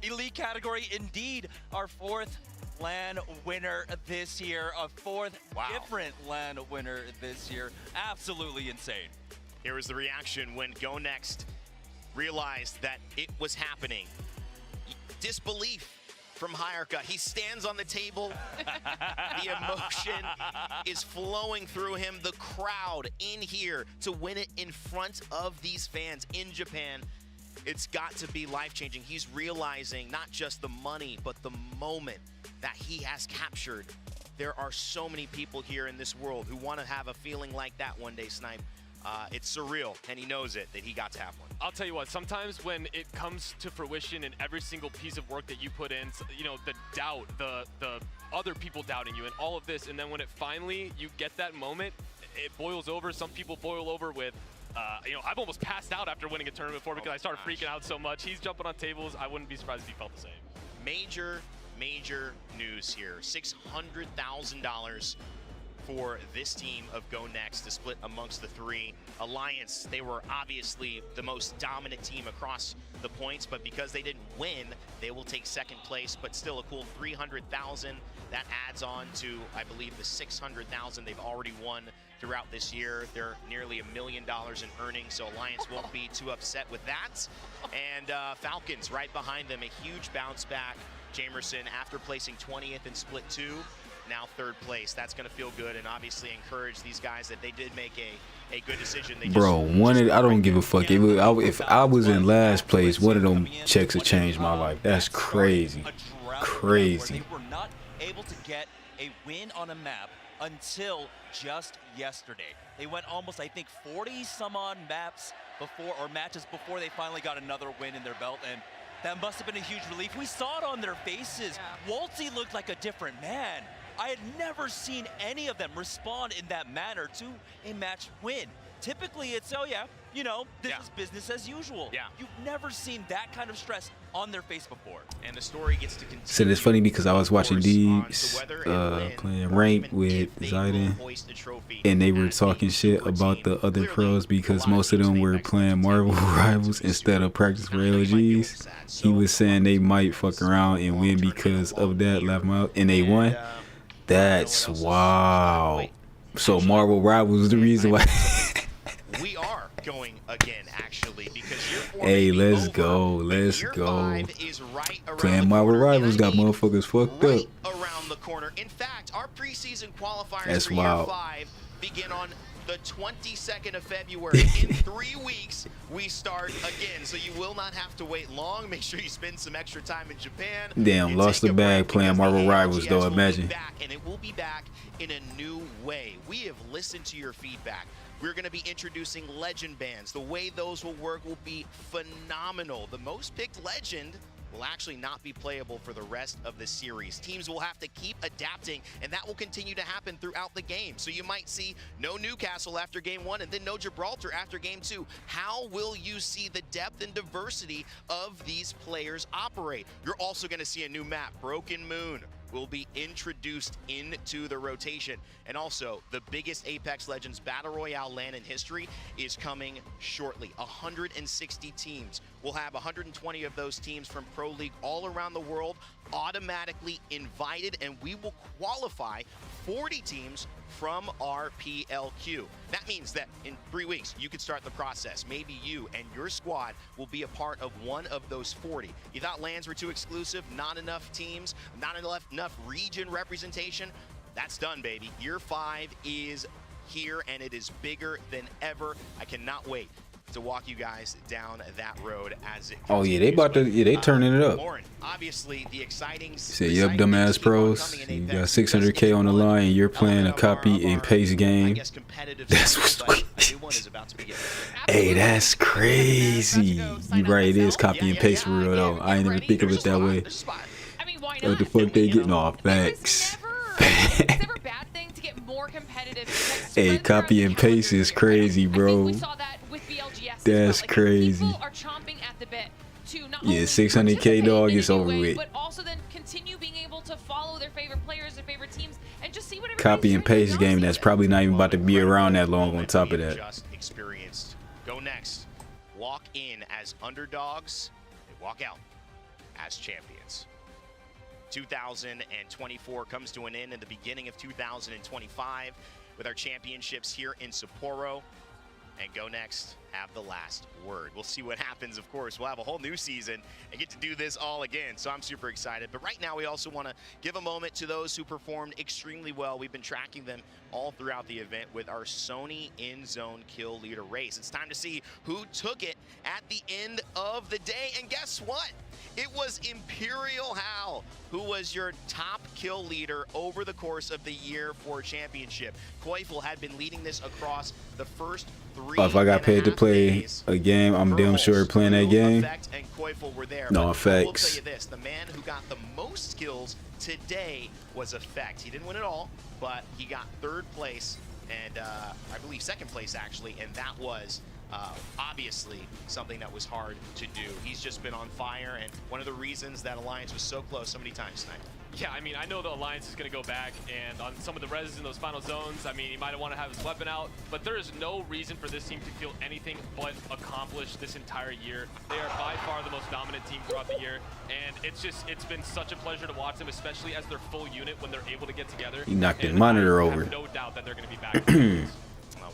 elite category indeed. Our 4th LAN winner this year, a 4th different LAN winner this year. Absolutely insane. Here was the reaction when Go Next realized that it was happening. Disbelief from Hayarka. He stands on the table. The emotion is flowing through him. The crowd in here to win it in front of these fans in Japan. It's got to be life-changing. He's realizing not just the money, but the moment that he has captured. There are so many people here in this world who want to have a feeling like that one day, Snipe. It's surreal, and he knows it, that he got to have one. I'll tell you what, sometimes when it comes to fruition in every single piece of work that you put in, you know, the doubt, the other people doubting you and all of this, and then when it finally, you get that moment, it boils over. Some people boil over with, you know, I've almost passed out after winning a tournament before because I started freaking out so much. He's jumping on tables. I wouldn't be surprised if he felt the same. Major news here. $600,000 for this team of Go Next to split amongst the three. Alliance, they were obviously the most dominant team across the points, but because they didn't win, they will take second place, but still a cool $300,000. That adds on to, I believe, the $600,000 they've already won throughout this year. They're nearly $1 million in earnings, so Alliance won't be too upset with that. And Falcons right behind them, a huge bounce back. Jamerson, after placing 20th in Split 2, now third place. That's going to feel good and obviously encourage these guys that they did make a good decision. They I don't give a fuck. If I was in last place, one of them checks would change my life. That's crazy. Crazy. They were not able to get a win on a map until just yesterday. They went almost, I think, 40 some odd maps before, or matches before they finally got another win in their belt, and that must have been a huge relief. We saw it on their faces. Yeah. Waltzy looked like a different man. I had never seen any of them respond in that manner to a match win. Typically, it's, oh yeah, you know, this is business as usual. Yeah. You've never seen that kind of stress on their face before. And the story gets to continue. So it's funny because I was watching Deebs playing ranked with Zayden, and they were talking shit about the other pros because most of them were playing Marvel Rivals instead of practice for LGs. He was saying they might fuck around and win because of that, laugh them out, and they won. That's wow. So Marvel Rivals is the reason why. We are going again, actually, because hey, let's go. Playing Marvel Rivals got motherfuckers fucked up. Around the corner. In fact, our preseason qualifiers That's for wild. Year 5 begin on the 22nd of February. In 3 weeks, we start again. So you will not have to wait long. Make sure you spend some extra time in Japan. Damn, lost the bag playing Marvel Rivals, though. Imagine. And it will be back in a new way. We have listened to your feedback. We're going to be introducing legend bands. The way those will work will be phenomenal. The most picked legend will actually not be playable for the rest of the series. Teams will have to keep adapting, and that will continue to happen throughout the game. So you might see no Newcastle after game 1 and then no Gibraltar after game 2. How will you see the depth and diversity of these players operate? You're also going to see a new map, Broken Moon, will be introduced into the rotation. And also, the biggest Apex Legends Battle Royale LAN in history is coming shortly. 160 teams. We'll have 120 of those teams from Pro League all around the world automatically invited, and we will qualify 40 teams from our PLQ. That means that in 3 weeks, you could start the process. Maybe you and your squad will be a part of one of those 40. You thought LANs were too exclusive, not enough teams, not enough region representation? That's done, baby. Year 5 is here, and it is bigger than ever. I cannot wait to walk you guys down that road as it Oh yeah, they turning it up. Lauren, obviously the exciting Say, yup, dumbass pros. You got 600K on the line and you're playing a copy and paste game. That's what's Hey, that's crazy. You right, it is copy and paste for real though. I ain't never think of it that way. I mean, why not? What the fuck they getting off facts? It's never a bad thing to get more competitive. Hey, copy and paste is crazy, bro. We saw that with BLGS. That's crazy. People are chomping at the bit to not Yeah, 600K dog is over with. But also then continue being able to follow their favorite players, their favorite teams, and just see what Copy and paste game that's probably not even about to be around that long on top of that. Just experienced. Go Next. Walk in as underdogs. They walk out as champions. 2024 comes to an end in the beginning of 2025 with our championships here in Sapporo. and Go Next have the last word. We'll see what happens, of course. We'll have a whole new season and get to do this all again, so I'm super excited. But right now, we also want to give a moment to those who performed extremely well. We've been tracking them all throughout the event with our Sony in-zone kill leader race. It's time to see who took it at the end of the day, and guess what? It was Imperial Hal who was your top kill leader over the course of the year for championship. Koifel had been leading this across the first 3 If I got paid to play a game, I'm damn sure playing that game. and Koifel were there. No But effects. I will tell you this, the man who got the most kills today was Effect. He didn't win it all, but he got 3rd place and I believe 2nd place actually, and that was obviously something that was hard to do. He's just been on fire, and one of the reasons that Alliance was so close so many times tonight. Yeah, I mean, I know the Alliance is going to go back, and on some of the reses in those final zones, I mean, he might want to have his weapon out, but there is no reason for this team to feel anything but accomplished this entire year. They are by far the most dominant team throughout the year, and it's been such a pleasure to watch them, especially as their full unit when they're able to get together. He knocked the monitor over. I have no doubt that they're going to be back.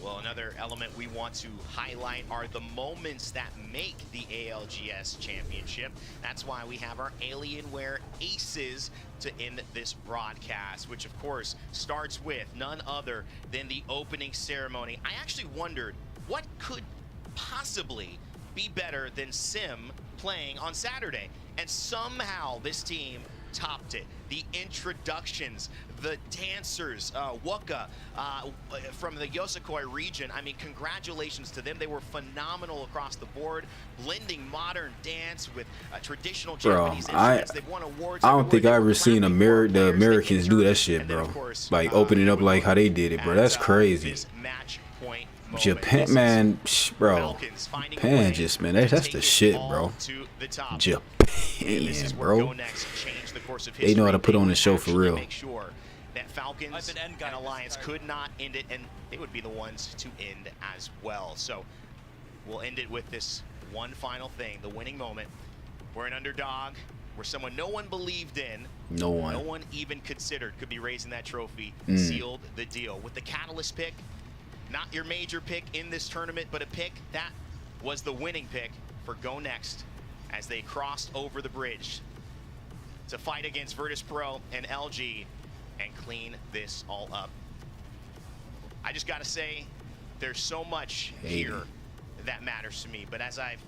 Well, another element we want to highlight are the moments that make the ALGS Championship. That's why we have our Alienware Aces to end this broadcast, which of course starts with none other than the opening ceremony. I actually wondered what could possibly be better than Sim playing on Saturday, and somehow this team topped it. The introductions, the dancers, Waka from the Yosakoi region. I mean, congratulations to them. They were phenomenal across the board, blending modern dance with traditional Japanese instruments. They've won awards. I don't think I ever seen the Americans do that shit, bro. Like open it up like how they did it, bro. That's crazy. Japan, man, bro. Japan just, man, that's the shit, bro. Japan, bro. They know how to put on the show for real. That Falcons and Alliance could not end it, and they would be the ones to end as well. So we'll end it with this one final thing, the winning moment. We're an underdog. We're someone no one believed in. No one even considered could be raising that trophy. Sealed the deal. With the Catalyst pick, not your major pick in this tournament, but a pick that was the winning pick for Go Next as they crossed over the bridge to fight against Virtus Pro and LG and clean this all up. I just gotta say, there's so much here that matters to me, but as I've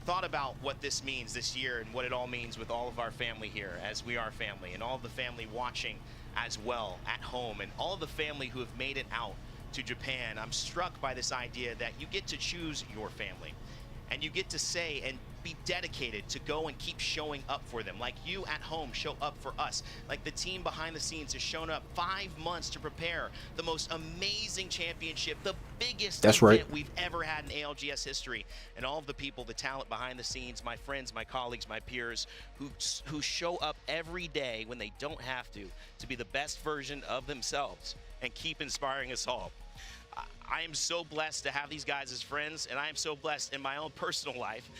thought about what this means this year and what it all means with all of our family here, as we are family, and all of the family watching as well at home, and all of the family who have made it out to Japan, I'm struck by this idea that you get to choose your family, and you get to say and be dedicated to go and keep showing up for them. Like you at home show up for us. Like the team behind the scenes has shown up 5 months to prepare the most amazing championship, the biggest event we've ever had in ALGS history. And all of the people, the talent behind the scenes, my friends, my colleagues, my peers, who show up every day when they don't have to be the best version of themselves and keep inspiring us all. I am so blessed to have these guys as friends, and I am so blessed in my own personal life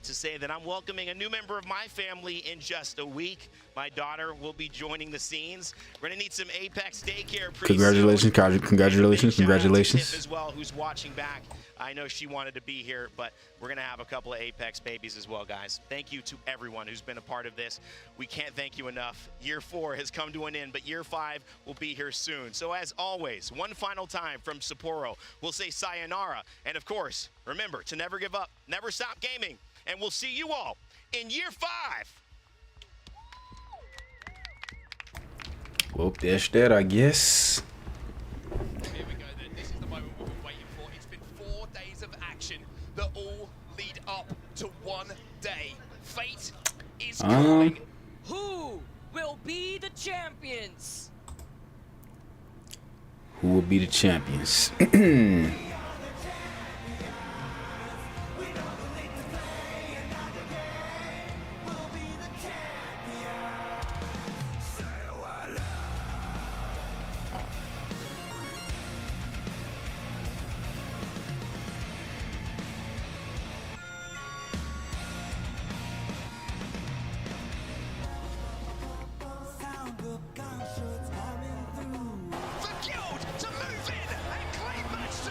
to say that I'm welcoming a new member of my family in just a week. My daughter will be joining the scenes. We're gonna need some Apex daycare. Congratulations, congratulations. As well, who's watching back. I know she wanted to be here, but we're gonna have a couple of Apex babies as well, guys. Thank you to everyone who's been a part of this. We can't thank you enough. Year 4 has come to an end, but year 5 will be here soon. So as always, one final time from Sapporo, we'll say sayonara. And of course, remember to never give up, never stop gaming, and we'll see you all in year 5. Well, that's that, I guess. Here we go then. This is the moment we've been waiting for. It's been 4 days of action that all lead up to one day. Fate is calling. Who will be the champions? Who will be the champions? The guild to move in and claim match 2.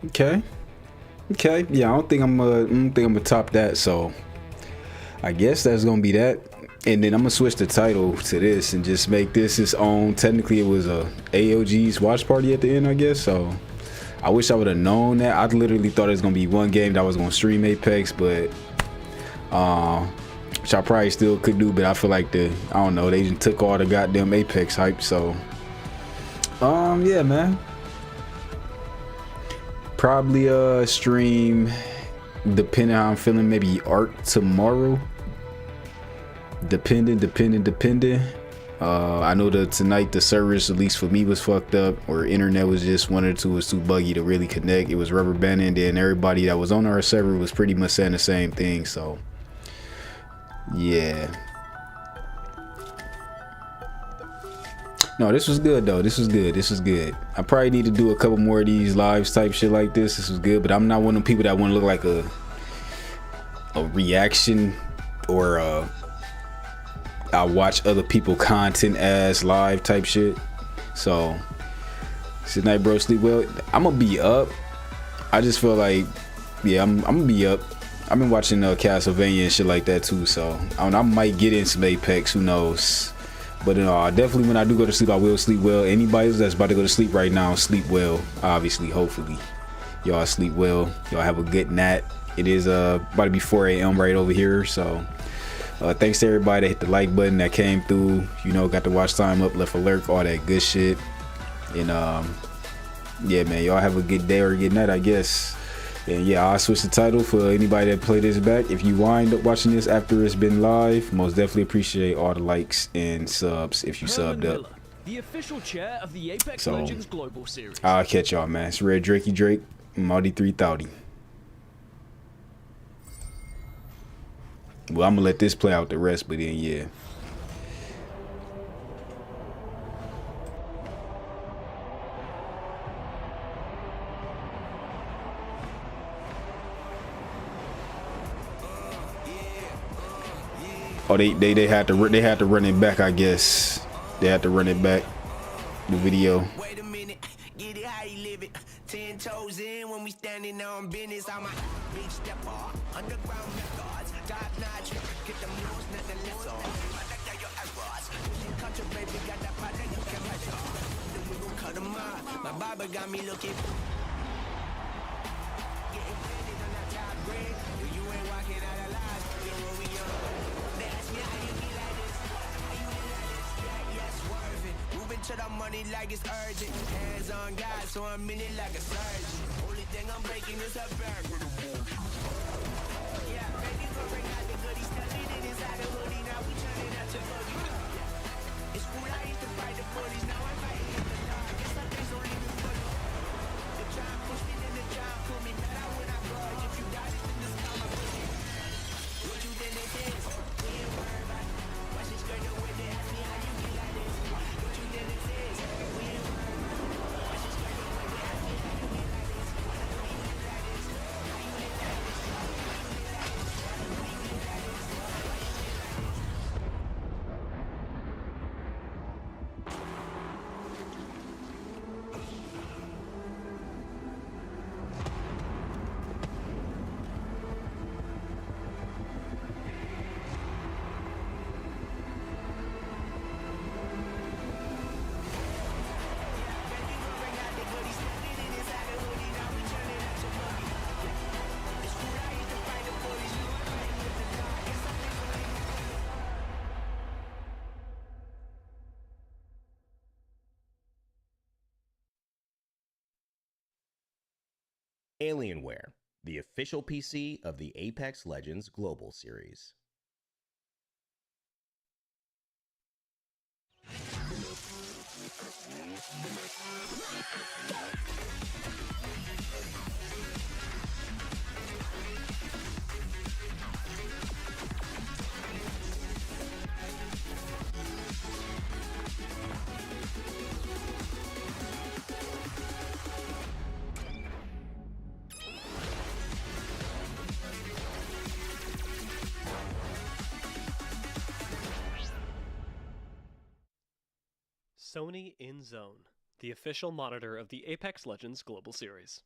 Okay. Okay. Yeah, I don't think I'm gonna top that. So I guess that's gonna be that. And then I'm gonna switch the title to this and just make this its own. Technically, it was a AOG's watch party at the end, I guess. So I wish I would have known that. I literally thought it was gonna be one game that I was gonna stream Apex, but which I probably still could do. But I feel like I don't know, they just took all the goddamn Apex hype. So yeah, man. Probably stream, depending how I'm feeling, maybe art tomorrow. Depending. I know that tonight the service, at least for me, was fucked up, or internet was just one or two was too buggy to really connect. It was rubber banding, and everybody that was on our server was pretty much saying the same thing. So yeah. No, this was good though. This was good. I probably need to do a couple more of these lives type shit like this. This was good, but I'm not one of the people that want to look like a reaction or I watch other people content as live type shit. So good night, bro. Sleep well. I'm gonna be up. I just feel like, yeah, I'm gonna be up. I've been watching Castlevania and shit like that too. So I might get in some Apex. Who knows? But definitely when I do go to sleep, I will sleep well. Anybody that's about to go to sleep right now, sleep well. Obviously, hopefully, y'all sleep well. Y'all have a good night. It is about to be 4 a.m. right over here. So thanks to everybody that hit the like button, that came through. You know, got the watch time up, left a lurk, all that good shit. And yeah, man, y'all have a good day or a good night, I guess. And yeah, I'll switch the title for anybody that play this back. If you wind up watching this after it's been live, most definitely appreciate all the likes and subs if you subbed up. The official chair of the Apex Legends Global Series. I'll catch y'all, man. It's Red Drakey Drake, Maudie 3000. Well, I'm gonna let this play out the rest, but then yeah. Oh, they had to run it back, I guess. They had to run it back, the video. Wait a minute, get it how you live it. 10 toes in when we standing on business. I'm a big step off, underground methods, top notch. Get the moves, nothing less on. Country baby got that product you can measure. Then we gon' cut them out. My barber got me looking. Getting planted on that top grade. You ain't walking out alive. You're where we are. They ask me how you be like this. How you be like this? Yeah, swerving. Moving to the money like it's urgent. Hands on God, so I'm in it like a surgeon. Only thing I'm breaking is a bird. Yeah, baby, go bring out the goodies. Stuffing it inside the hoodie. Now we turning up to boogie. It's cool, I used to fight the bullies. Now I'm fighting in the dark. Guess some things don't leave me fully. The job push me, then the job pull me. Not out when I budge. If you got it, then this time I push it. What you think this is? We ain't worried about it. Watch this girl know where they ask me how you get like this. What you think this is? We ain't worried about it. Watch this girl know where they ask me how you get like this. How you get like this? How you get like this? How you get like this? Alienware, the official PC of the Apex Legends Global Series. Sony In Zone, the official monitor of the Apex Legends Global Series.